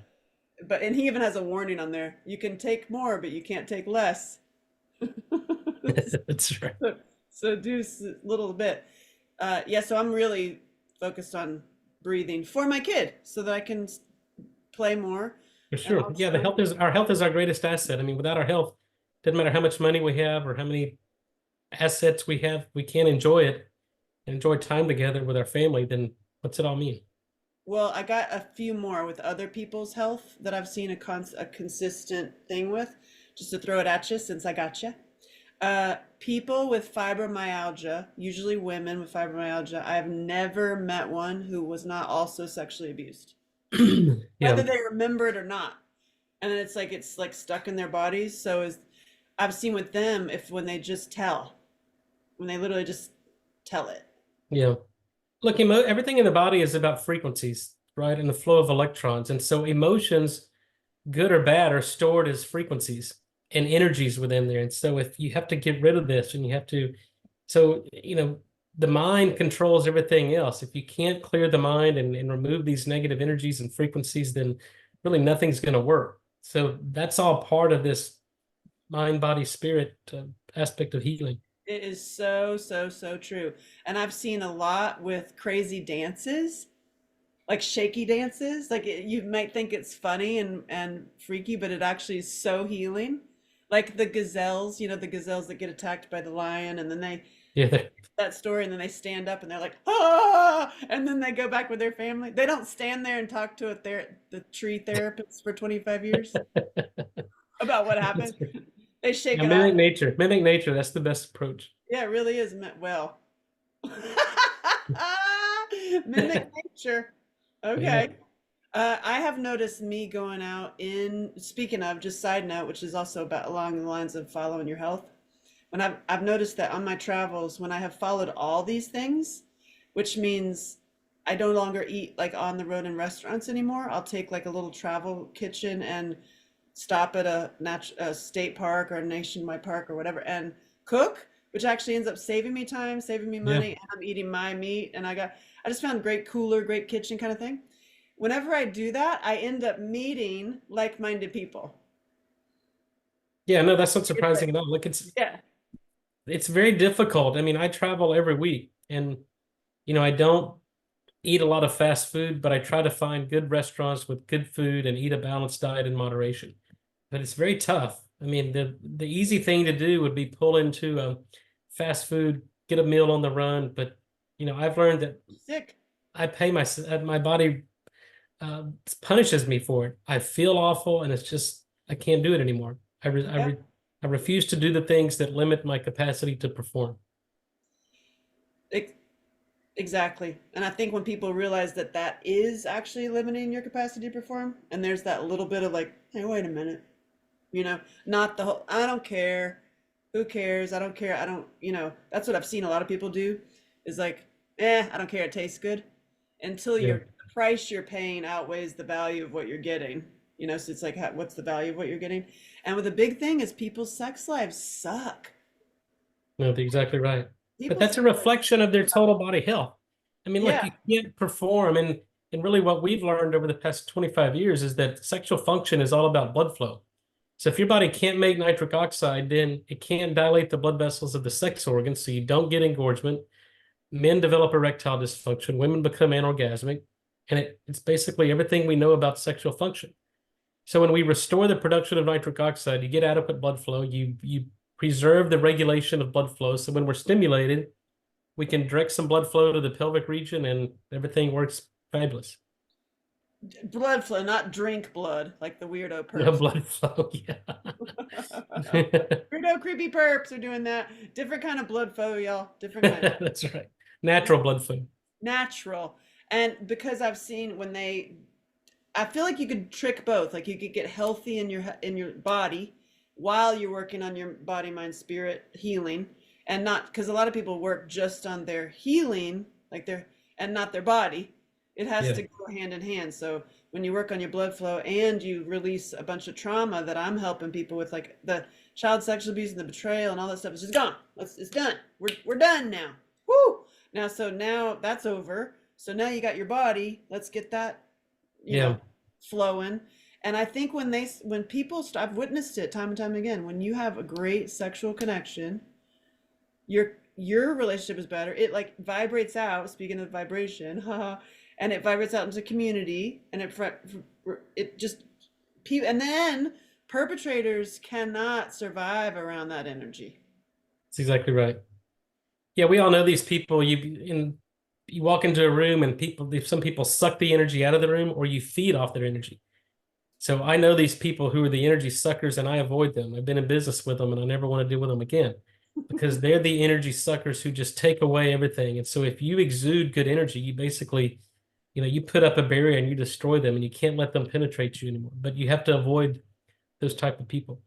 And he even has a warning on there. You can take more, but you can't take less. That's right. So do a little bit. Yeah. So I'm really focused on breathing for my kid so that I can play more. For And sure. Yeah, also, our health is our greatest asset. I mean, without our health, doesn't matter how much money we have or how many assets we have, we can't enjoy it and enjoy time together with our family, then what's it all mean? well, I got a few more with other people's health that I've seen a consistent thing with. Just to throw it at you, since I got you. People with fibromyalgia, usually women with fibromyalgia, I've never met one who was not also sexually abused, whether Yeah. they remember it or not. And then it's like stuck in their bodies. So is I've seen with them if when they just tell, when they literally just tell it. Yeah. Look, everything in the body is about frequencies, right? And the flow of electrons. And so emotions, good or bad, are stored as frequencies and energies within there. And so if you have to get rid of this and you have to, so, the mind controls everything else. If you can't clear the mind and remove these negative energies and frequencies, then really nothing's going to work. So that's all part of this mind, body, spirit aspect of healing. It is so, so, so true. And I've seen a lot with crazy dances, like shaky dances. Like you might think it's funny and freaky, but it actually is so healing. Like the gazelles, the gazelles that get attacked by the lion, and then they Yeah. that story, and then they stand up and they're like, ah, and then they go back with their family. They don't stand there and talk to the tree therapist for 25 years about what happened. They shake Yeah, it off. mimic nature. Mimic nature. That's the best approach. Yeah, it really is meant well. Mimic nature. Yeah. Okay. I have noticed me going out speaking of, just side note, which is also about along the lines of following your health. When I've noticed that on my travels, when I have followed all these things, which means I no longer eat like on the road in restaurants anymore. I'll take like a little travel kitchen and stop at a state park or a nationwide park or whatever and cook, which actually ends up saving me time, saving me Yeah. money, and I'm eating my meat. And I just found great cooler, great kitchen kind of thing. Whenever I do that, I end up meeting like-minded people. Yeah, no, that's not It's like, surprising at all. Look, yeah, it's very difficult. I mean, I travel every week and I don't eat a lot of fast food, but I try to find good restaurants with good food and eat a balanced diet in moderation. But it's very tough. I mean, the easy thing to do would be pull into fast food, get a meal on the run. But I've learned that sick. I pay my body punishes me for it. I feel awful, and it's just I can't do it anymore. Yep. I refuse to do the things that limit my capacity to perform. Ex- Exactly. And I think when people realize that that is actually limiting your capacity to perform, and there's that little bit of like, hey, wait a minute, not the whole, I don't care. Who cares? I don't care. I don't, that's what I've seen a lot of people do is like, I don't care. It tastes good until Yeah. the price you're paying outweighs the value of what you're getting. So it's like, what's the value of what you're getting? And with the big thing is people's sex lives suck. No, you're exactly right. But People's that's a sex lives, reflection of their total body health. I mean, look, yeah. you can't perform, and really what we've learned over the past 25 years is that sexual function is all about blood flow. So if your body can't make nitric oxide, then it can't dilate the blood vessels of the sex organs, so you don't get engorgement. Men develop erectile dysfunction, women become anorgasmic, and it's basically everything we know about sexual function. So when we restore the production of nitric oxide, you get adequate blood flow, you preserve the regulation of blood flow. So when we're stimulated, we can direct some blood flow to the pelvic region and everything works fabulous. Blood flow, not drink blood like the weirdo No perps. blood flow. Yeah. Weirdo creepy perps are doing that. Different kind of blood flow, y'all. Different kind. That's right. Natural blood flow. Natural. And because I've seen when I feel like you could trick both. Like you could get healthy in your body while you're working on your body, mind, spirit healing, and not because a lot of people work just on their healing, like their and not their body. It has Yeah. to go hand in hand. So when you work on your blood flow and you release a bunch of trauma that I'm helping people with, like the child sexual abuse and the betrayal and all that stuff, it's just gone. It's done. We're done now. Woo! Now that's over. So now you got your body. Let's get that, you Yeah. know, flowing. And I think when people I've witnessed it time and time again, when you have a great sexual connection, your relationship is better. It like vibrates out, speaking of vibration, haha, and it vibrates out into community, and it just people, and then perpetrators cannot survive around that energy. That's exactly right. Yeah, we all know these people. You walk into a room and some people suck the energy out of the room, or you feed off their energy. So I know these people who are the energy suckers, and I avoid them. I've been in business with them, and I never want to deal with them again because they're the energy suckers who just take away everything. And so if you exude good energy, you basically, you put up a barrier and you destroy them, and you can't let them penetrate you anymore. But you have to avoid those type of people.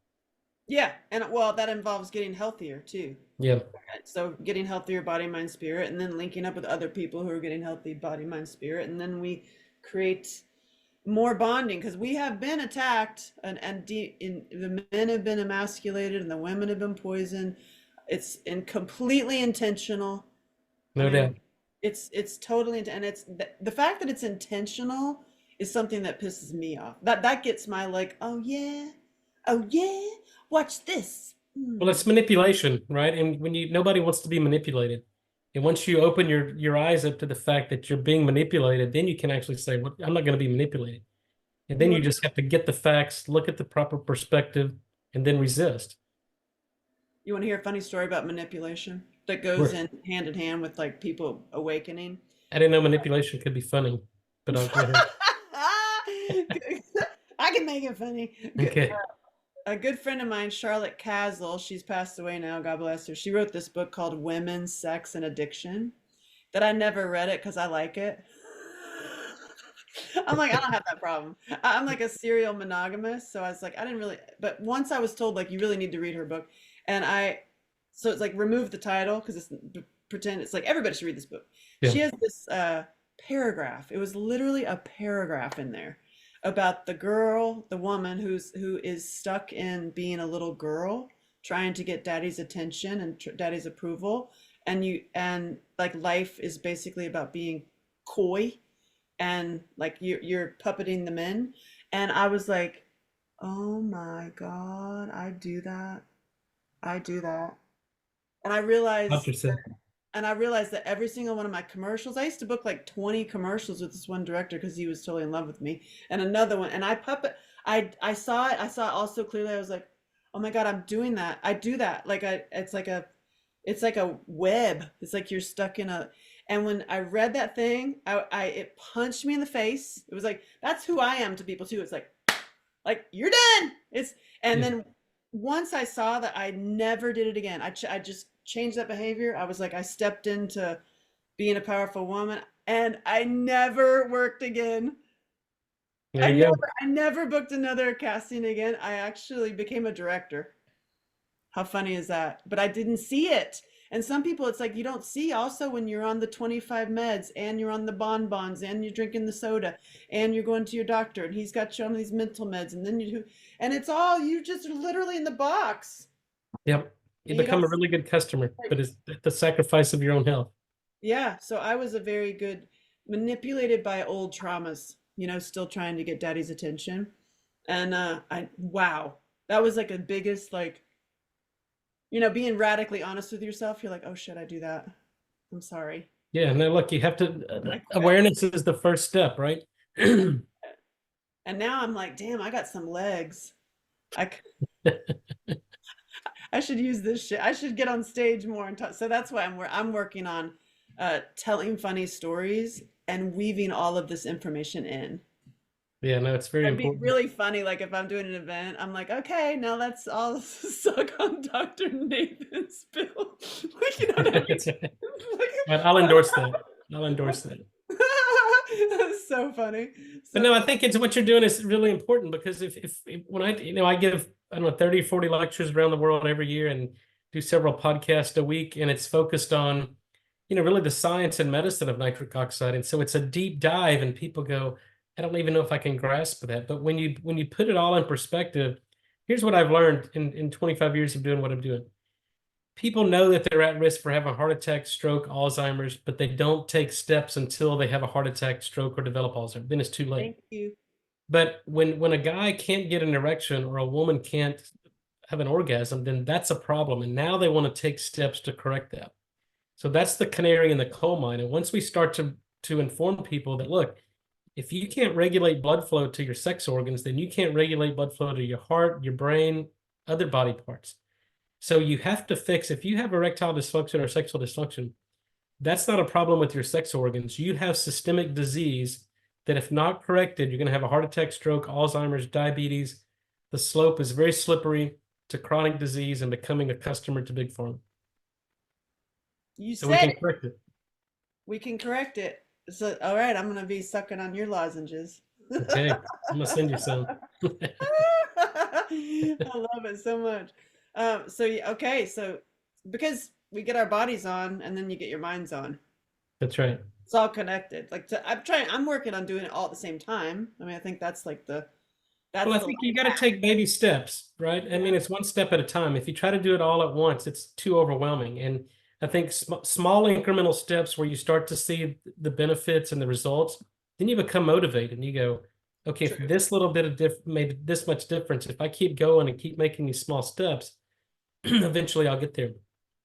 Yeah, and well, that involves getting healthier too. Yeah. So getting healthier body, mind, spirit, and then linking up with other people who are getting healthy body, mind, spirit, and then we create more bonding because we have been attacked the men have been emasculated and the women have been poisoned. It's completely intentional. I No mean, doubt. it's totally and it's the fact that it's intentional is something that pisses me off. That gets my like, oh yeah, watch this. Well, it's manipulation, right? And nobody wants to be manipulated. And once you open your eyes up to the fact that you're being manipulated, then you can actually say, well, I'm not going to be manipulated. And You then you want just have to get the facts, look at the proper perspective, and then resist. you want to hear a funny story about manipulation that goes Sure. in hand with like people awakening? I didn't know manipulation could be funny, but I'll go ahead. I can make it funny. Okay. A good friend of mine, Charlotte Castle, she's passed away now, God bless her. She wrote this book called Women, Sex, and Addiction that I never read it because I like it. I'm like, I don't have that problem. I'm like a serial monogamous. So I was like, I didn't really, but once I was told, like, you really need to read her book. And so it's like, remove the title because pretend it's like everybody should read this book. Yeah. She has this paragraph. It was literally a paragraph in there about the woman who is stuck in being a little girl, trying to get daddy's attention and daddy's approval. And like life is basically about being coy and like you're puppeting the men. And I was like, oh my God, I do that. And I realized 100%. and I realized that every single one of my commercials, I used to book like 20 commercials with this one director because he was totally in love with me, and another one. And I saw it. I saw it all so clearly. I was like, oh my God, I'm doing that. I do that. It's like a web. It's like you're stuck in a. And when I read that thing, it punched me in the face. It was like that's who I am to people too. It's like you're done. And Yeah. then once I saw that, I never did it again. I just changed that behavior. I was like, I stepped into being a powerful woman, and I never worked again. There you go. I never booked another casting again. I actually became a director. How funny is that? But I didn't see it. And some people, it's like you don't see also when you're on the 25 meds and you're on the bonbons and you're drinking the soda and you're going to your doctor and he's got you on these mental meds and then and it's all, you just literally in the box. Yep. You And you become don't a really good customer, see but it's at the sacrifice of your own health. Yeah, so I was a very good manipulated by old traumas, still trying to get daddy's attention. And wow, that was like a biggest like, being radically honest with yourself. You're like, oh shit, I do that. I'm sorry. Yeah. No, look, you have to, I quit. awareness is the first step, right? And now I'm like, damn, I got some legs. I I should use this shit. I should get on stage more and talk. So that's why I'm working on telling funny stories and weaving all of this information in. Yeah, no, it's very It'd be important. really funny, like if I'm doing an event, I'm like, okay, now let's all suck on Dr. Nathan's bill. Like you don't have That's right. But I'll like endorse that. I'll endorse that. That's so funny. But So no, I think it's what you're doing is really important because if when I give, I don't know, 30, 40 lectures around the world every year and do several podcasts a week, and it's focused on, really the science and medicine of nitric oxide. And so it's a deep dive, and people go, I don't even know if I can grasp that. But when you put it all in perspective, here's what I've learned in 25 years of doing what I'm doing. People know that they're at risk for having a heart attack, stroke, Alzheimer's, but they don't take steps until they have a heart attack, stroke, or develop Alzheimer's. Then it's too late. thank you. But when a guy can't get an erection or a woman can't have an orgasm, then that's a problem. And now they want to take steps to correct that. So that's the canary in the coal mine. And once we start to inform people that, look, if you can't regulate blood flow to your sex organs, then you can't regulate blood flow to your heart, your brain, other body parts. So you have to fix, if you have erectile dysfunction or sexual dysfunction, that's not a problem with your sex organs. You have systemic disease that, if not corrected, you're going to have a heart attack, stroke, Alzheimer's, diabetes. The slope is very slippery to chronic disease and becoming a customer to big pharma. You So we said can it. correct it. We can correct it. So all right, I'm gonna be sucking on your lozenges. Okay, I'm gonna send you some. I love it so much. Okay, so because we get our bodies on and then you get your minds on. That's right. It's all connected. I'm working on doing it all at the same time. I mean, I think that's like Well, that's I the think you life got to hack. take baby steps, right? I mean, it's one step at a time. If you try to do it all at once, it's too overwhelming. And I think small incremental steps where you start to see the benefits and the results, then you become motivated and you go, okay, if True. this little bit of made this much difference, if I keep going and keep making these small steps, eventually I'll get there.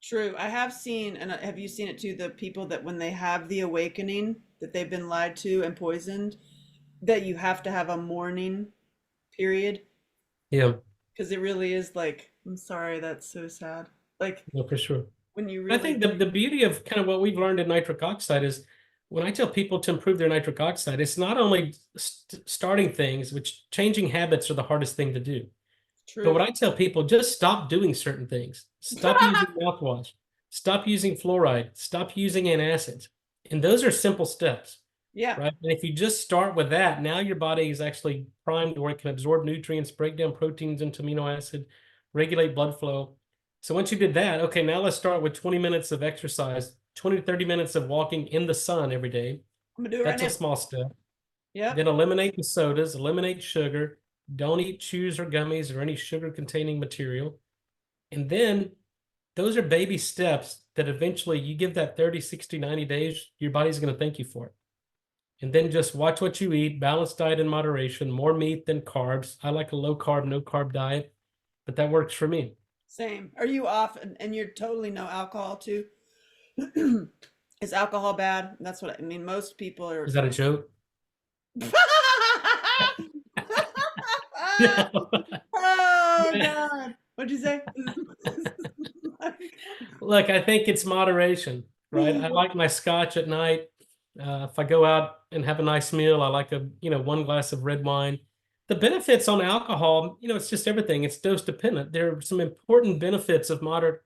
True. I have seen, and have you seen it too, the people that when they have the awakening that they've been lied to and poisoned, that you have to have a mourning period Yeah, because it really is like, I'm sorry, that's so sad. Like no, for sure. when you I really think the beauty of kind of what we've learned in nitric oxide is when I tell people to improve their nitric oxide, it's not only starting things, which changing habits are the hardest thing to do. But true. what I tell people, just stop doing certain things. Stop using mouthwash. Stop using fluoride. Stop using antacids. And those are simple steps, Yeah. right? And if you just start with that, now your body is actually primed where it can absorb nutrients, break down proteins into amino acid, regulate blood flow. So once you did that, okay, now let's start with 20 minutes of exercise, 20 to 30 minutes of walking in the sun every day. I'm gonna do it right That's a now. small step. Yep. Then eliminate the sodas, eliminate sugar, don't eat chews or gummies or any sugar containing material. And then those are baby steps that eventually you give that 30, 60, 90 days, your body's going to thank you for it. And then just watch what you eat, balanced diet in moderation, more meat than carbs. I like a low carb, no carb diet, but that works for me. Same. Are you off and you're totally no alcohol too? Is alcohol bad? That's what I mean. Most people Is are. that a joke? No. Oh God. What'd you say? Look, I think it's moderation, right? I like my scotch at night. If I go out and have a nice meal, I like one glass of red wine. The benefits on alcohol, it's just everything. It's dose dependent. There are some important benefits of moderate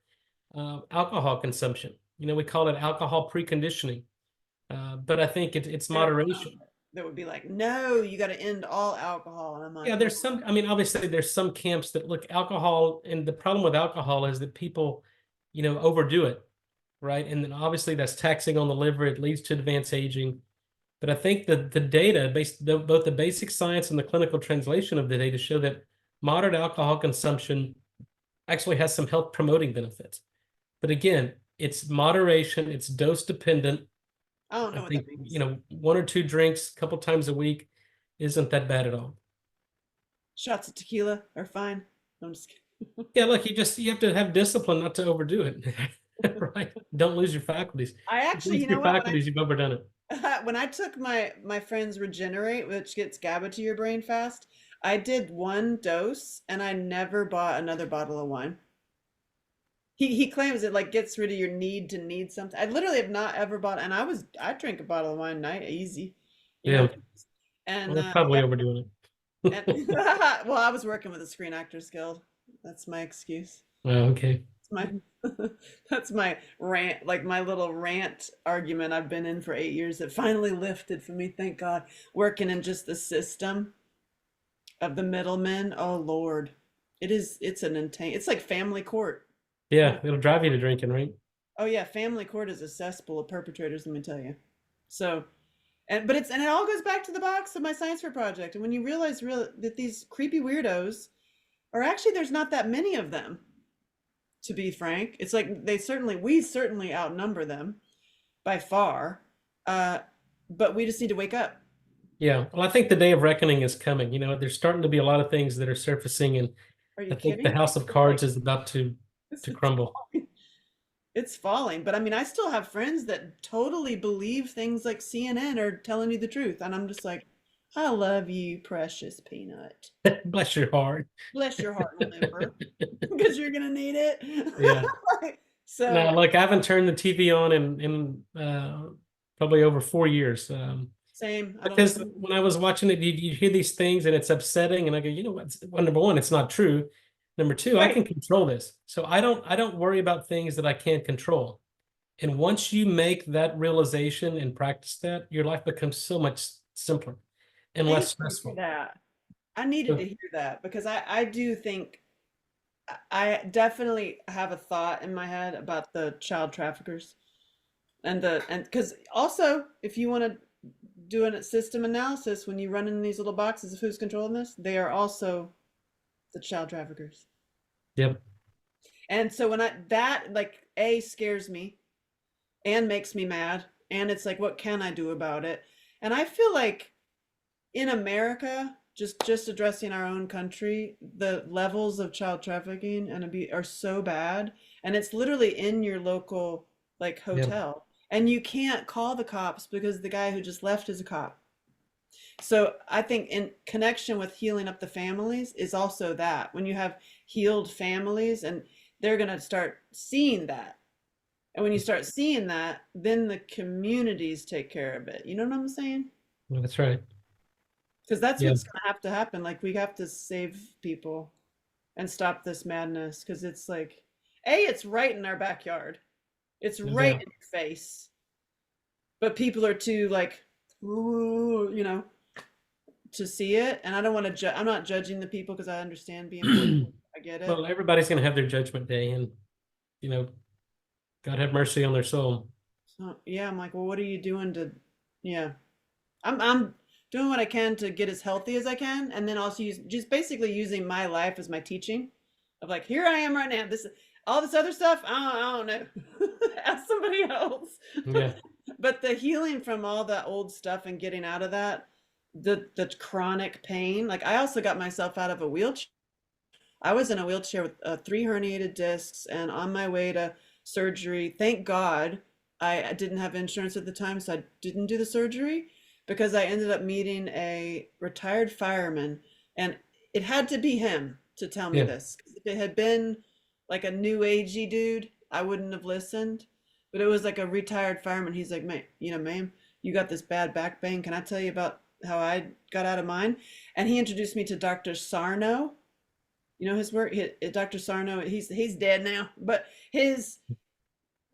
alcohol consumption. We call it alcohol preconditioning. But I think it's There are moderation. some that would be like, no, you got to end all alcohol. And I'm Yeah, like, there's some, I mean, obviously there's some camps that look alcohol, and the problem with alcohol is that people, overdo it, right? And then obviously that's taxing on the liver. It leads to advanced aging. But I think that the data, both the basic science and the clinical translation of the data show that moderate alcohol consumption actually has some health promoting benefits. But again, it's moderation, it's dose dependent. I don't I know what think, that means. one or two drinks a couple times a week isn't that bad at all. Shots of tequila are fine. I'm just kidding. Yeah, look, you have to have discipline not to overdo it. Right? Don't lose your faculties. I If you actually, lose you know your what? faculties, you've overdone it. When I took my friend's Regenerate, which gets GABA to your brain fast, I did one dose and I never bought another bottle of wine. He claims it like gets rid of your need to need something. I literally have not ever bought, and I drink a bottle of wine a night, easy, you know. Yeah. And Well, they're probably overdoing it. and well, I was working with the Screen Actors Guild. That's my excuse. Oh, okay. It's my that's my rant, like my little rant argument I've been in for 8 years that finally lifted for me, thank God. Working in just the system of the middlemen. Oh Lord. It's an intense, it's like family court. Yeah, it'll drive you to drinking, right? Oh yeah, family court is a cesspool of perpetrators, let me tell you. So, and it all goes back to the box of my science fair project. And when you realize that these creepy weirdos are actually, there's not that many of them, to be frank. It's like we certainly outnumber them by far. Uh, but we just need to wake up. Yeah. Well, I think the day of reckoning is coming. There's starting to be a lot of things that are surfacing, and Are I you think the kidding? house of It's like cards is about to it's to crumble. falling. It's falling. But I mean, I still have friends that totally believe things like CNN are telling you the truth. And I'm just like, I love you, precious peanut. Bless your heart. Bless your heart and liver, because you're gonna need it. Yeah. So Now, look, I haven't turned the TV on in probably over 4 years. same. I don't Because listen. when I was watching it, you hear these things and it's upsetting, and I go, you know what? Well, number one, it's not true. Number two, I Right. can control this, so I don't worry about things that I can't control. And once you make that realization and practice that, your life becomes so much simpler and less Thank you for stressful. that. I needed to So, hear that because I do think I definitely have a thought in my head about the child traffickers and because also if you want to do a system analysis when you run in these little boxes of who's controlling this, they are also the child traffickers. yep, And so when that like A scares me and makes me mad, and it's like what can I do about it? And I feel like in America, just addressing our own country, the levels of child trafficking and abuse are so bad, and it's literally in your local like yep, hotel, and you can't call the cops because the guy who just left is a cop. So I think in connection with healing up the families is also that when you have healed families and they're going to start seeing that. And when you start seeing that, then the communities take care of it. You know what I'm saying? well, that's right. Because that's Yeah, what's going to have to happen. Like we have to save people and stop this madness. Because it's like, it's right in our backyard. It's no right in doubt. your face. But people are too like, ooh, to see it. And I don't want to judge. I'm not judging the people because I understand being political. I get it. Well, everybody's going to have their judgment day, and you know, God have mercy on their soul. So yeah, I'm like, well, what are you doing to, yeah. I'm doing what I can to get as healthy as I can, and then also just basically using my life as my teaching, of like, here I am right now. This all this other stuff, I don't know. Ask somebody else. Yeah, But the healing from all that old stuff and getting out of that, the chronic pain. Like I also got myself out of a wheelchair. I was in a wheelchair with 3 herniated discs and on my way to surgery. Thank God I didn't have insurance at the time, so I didn't do the surgery because I ended up meeting a retired fireman, and it had to be him to tell me yeah. this. If it had been like a new agey dude, I wouldn't have listened. But it was like a retired fireman. He's like, ma'am, you got this bad back pain. Can I tell you about how I got out of mine? And he introduced me to Dr. Sarno. You know his work. Dr. Sarno. He's dead now, but his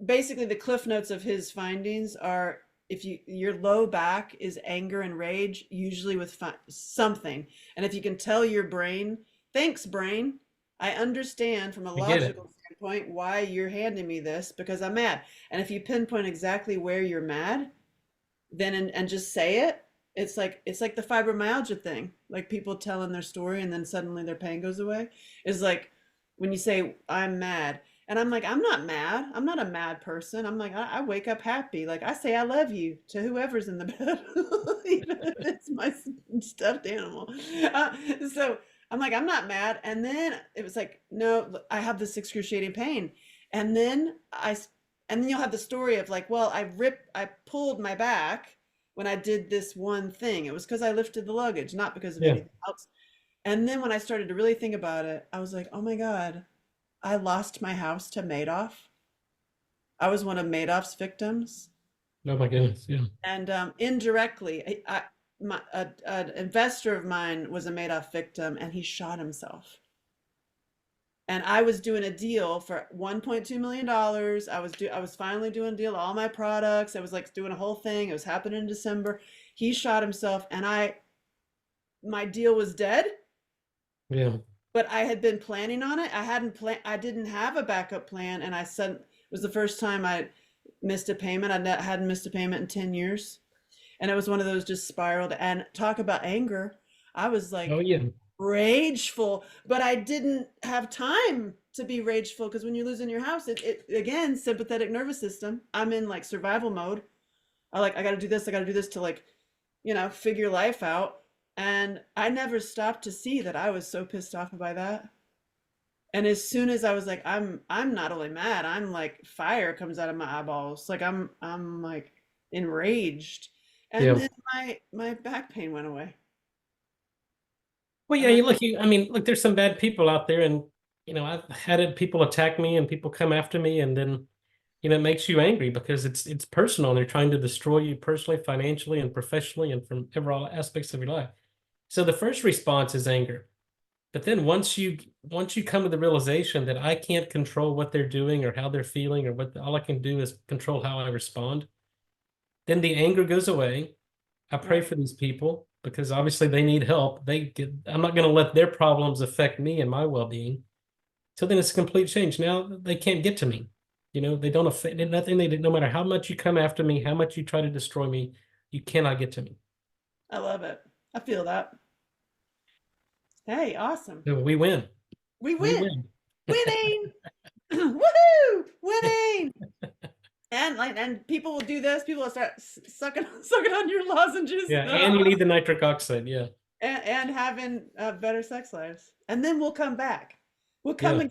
basically the cliff notes of his findings are if your low back is anger and rage, usually with something, and if you can tell your brain, thanks brain, I understand from a I get it. logical standpoint why you're handing me this because I'm mad, and if you pinpoint exactly where you're mad, then and just say it, it's like the fibromyalgia thing, like people telling their story and then suddenly their pain goes away, is like when you say I'm mad, and I'm like, I'm not mad, I'm not a mad person, I'm like, I wake up happy, like I say I love you to whoever's in the bed, even if it's my stuffed animal. uh, so I'm like, I'm not mad, and then it was like, no, I have this excruciating pain, and then and then you'll have the story of like, well, I pulled my back when I did this one thing. It was because I lifted the luggage, not because of Yeah, anything else. And then when I started to really think about it, I was like, oh my God, I lost my house to Madoff. I was one of Madoff's victims. oh my goodness, yeah, And indirectly, an investor of mine was a Madoff victim, and he shot himself. And I was doing a deal for $1.2 million. I was finally doing a deal, all my products. I was like doing a whole thing. It was happening in December. He shot himself, and my deal was dead. Yeah. But I had been planning on it. I didn't have a backup plan, and I said it was the first time I missed a payment. I hadn't missed a payment in 10 years. And it was one of those just spiraled. And talk about anger. I was Oh like yeah. rageful, but I didn't have time to be rageful because when you're losing your house, it again, sympathetic nervous system. I'm in like survival mode. I got to do this. I got to do this to like, figure life out. And I never stopped to see that I was so pissed off by that. And as soon as I was like, I'm not only mad, I'm like fire comes out of my eyeballs. Like I'm like enraged. And Yeah. then my back pain went away. Well, yeah, And I, I mean, look, there's some bad people out there, and I've had people attack me and people come after me, and then it makes you angry because it's personal, and they're trying to destroy you personally, financially, and professionally, and from all aspects of your life. So the first response is anger. But then once you come to the realization that I can't control what they're doing or how they're feeling or all I can do is control how I respond, then the anger goes away. I pray right. for these people because obviously they need help. I'm not going to let their problems affect me and my well-being. So then it's a complete change. Now they can't get to me. They don't affect nothing. No matter how much you come after me, how much you try to destroy me, you cannot get to me. I love it. I feel that. Hey, awesome. So we win. We We win. win. Winning. Woohoo! Winning. And people will do this. People will start sucking on your lozenges. Yeah, and you need the nitric oxide. Yeah, And having better sex lives. And then we'll come back. We'll come yeah.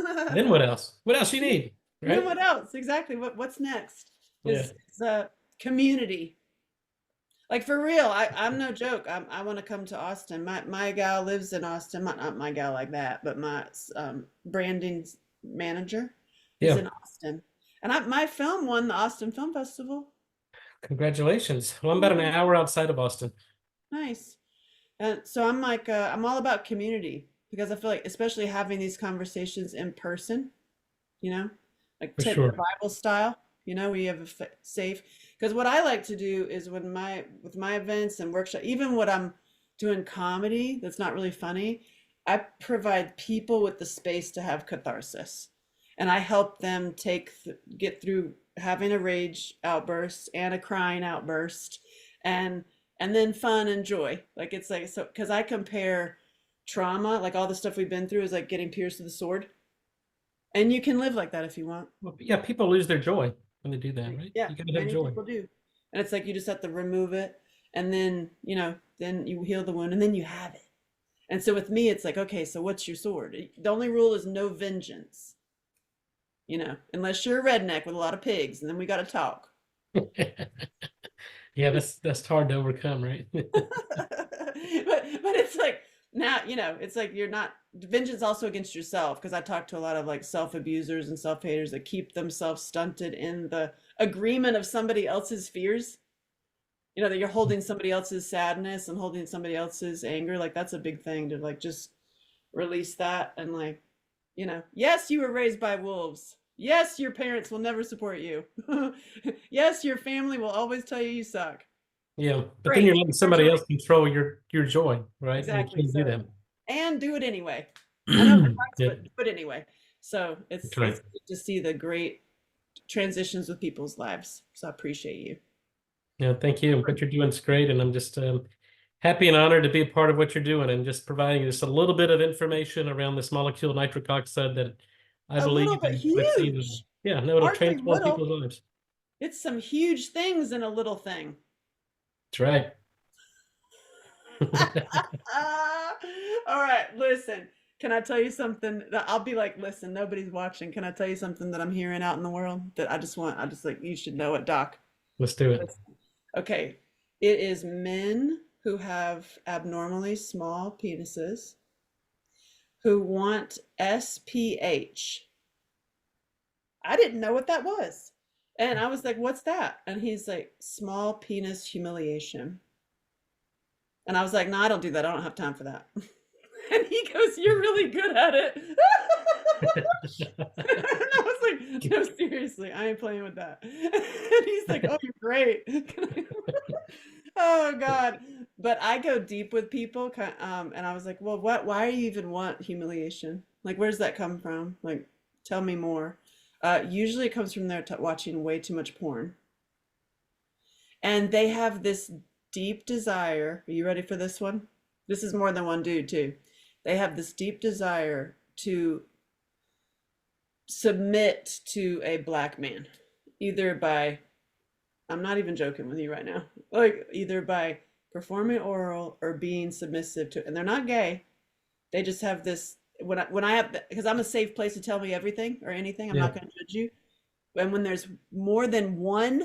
again. Then what else? What else you need? Then Right? what else? Exactly. What's next Yeah, is community. Like for real, I'm no joke. I want to come to Austin. My gal lives in Austin. Not my gal like that, but my branding manager is yeah. in Austin. And my film won the Austin Film Festival. Congratulations. Well, I'm about an Yeah, hour outside of Austin, nice. And so I'm like, I'm all about community because I feel like, especially having these conversations in person, you know, like for the sure. Bible style, we have a safe. Because what I like to do is with my events and workshop, even what I'm doing comedy that's not really funny, I provide people with the space to have catharsis, and I help them get through having a rage outburst and a crying outburst, and then fun and joy. Like it's like so because I compare trauma, like all the stuff we've been through, is like getting pierced with a sword, and you can live like that if you want. Well, yeah, people lose their joy when they do that, right? Yeah, You gotta have many joy. people do. And it's like you just have to remove it and then, then you heal the wound and then you have it. And so with me, it's like, okay, so what's your sword? The only rule is no vengeance, unless you're a redneck with a lot of pigs, and then we got to talk. Yeah, that's hard to overcome, right? But it's like now, it's like you're not vengeance also against yourself because I talk to a lot of like self abusers and self haters that keep themselves stunted in the agreement of somebody else's fears. That you're holding somebody else's sadness and holding somebody else's anger. Like that's a big thing to like just release that and like, yes, you were raised by wolves. Yes, your parents will never support you. Yes, your family will always tell you you suck. Yeah, but then Great. you're letting Your somebody else choice. control your joy, right? And you Exactly. can't do So, that. and do it anyway. I know it hurts, Yeah, but do it anyway. So that's it's right. good to see the great transitions with people's lives. So I appreciate you. Yeah, thank you. What you're doing is great, and I'm just happy and honored to be a part of what you're doing and just providing just a little bit of information around this molecule nitric oxide that I A little believe but and I've seen. huge. Yeah, no, it'll Hardly transform little. people's lives. It's some huge things in a little thing. That's right. All right, listen. Can I tell you something that I'll be like, listen, nobody's watching. Can I tell you something that I'm hearing out in the world that I just like, you should know it, Doc. Let's do it. Listen. Okay. It is men who have abnormally small penises who want SPH. I didn't know what that was. And I was like, what's that? And he's like, small penis humiliation. And I was like, no, I don't do that. I don't have time for that. And he goes, you're really good at it. And I was like, no, seriously, I ain't playing with that. And he's like, oh, you're great. Oh God. But I go deep with people. And I was like, well, why do you even want humiliation? Like, where does that come from? Like, tell me more. Usually it comes from their watching way too much porn. And they have this deep desire. Are you ready for this one? This is more than one dude, too. They have this deep desire to submit to a black man, either by, I'm not even joking with you right now, like either by performing oral or being submissive to, and they're not gay. They just have this, when I have, because I'm a safe place to tell me everything or anything, I'm Yeah. not going to judge you. And when there's more than one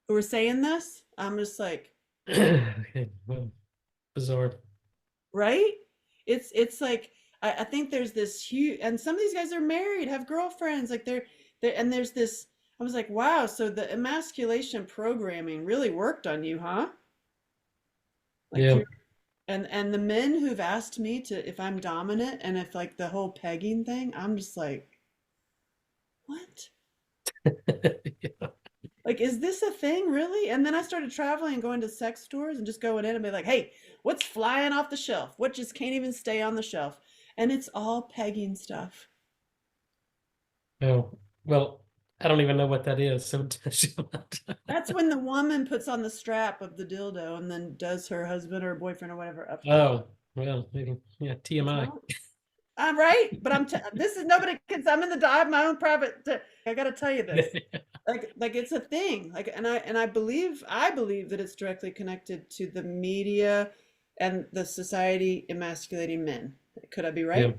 who are saying this, I'm just like, Okay. Well, bizarre. right? It's like I think there's this huge, and some of these guys are married, have girlfriends, like they're and there's this. I was like, wow, so the emasculation programming really worked on you, huh? Like Yeah. you and the men who've asked me to if I'm dominant and if like the whole pegging thing, I'm just like, what? Yeah. Like, is this a thing really? And then I started traveling and going to sex stores and just going in and be like, hey, what's flying off the shelf? What just can't even stay on the shelf? And it's all pegging stuff. Oh, well, I don't even know what that is. So That's when the woman puts on the strap of the dildo and then does her husband or boyfriend or whatever up the. oh, well, maybe, yeah, TMI. I'm right, but this is nobody can. I'm in the. I have my own private. I got to tell you this. Like it's a thing. Like, and I believe that it's directly connected to the media and the society emasculating men. Could I be right? Yeah.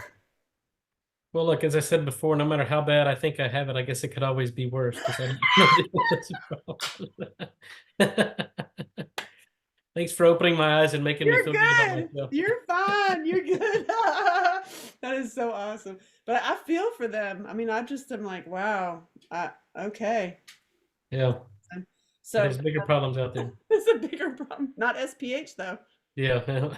Well, look, as I said before, no matter how bad I think I have it, I guess it could always be worse because I don't know that's a problem. Thanks for opening my eyes and making me You're feel good about good. myself. You're fine. You're good. That is so awesome. But I feel for them. I mean, I just am like, wow. Okay. Yeah, So there's bigger problems out there. it's a bigger problem. Not SPH though. Yeah.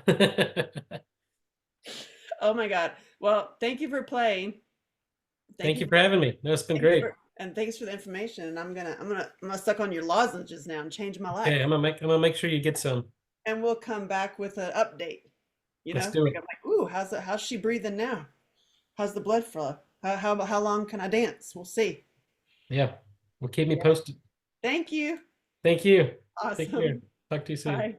Oh my God. Well, thank you for playing. Thank Thank you you for having me. No, it's been great. and thanks for the information. And I'm gonna suck on your lozenges now and change my life. Okay, I'm gonna make sure you get some. And we'll come back with an update. You know, Let's do like it. I'm like, ooh, how's she breathing now? How's the blood flow? How long can I dance? We'll see. Yeah. Well, keep me Yeah. posted. Thank you. Thank you. Take care. Awesome. Talk to you soon. Bye.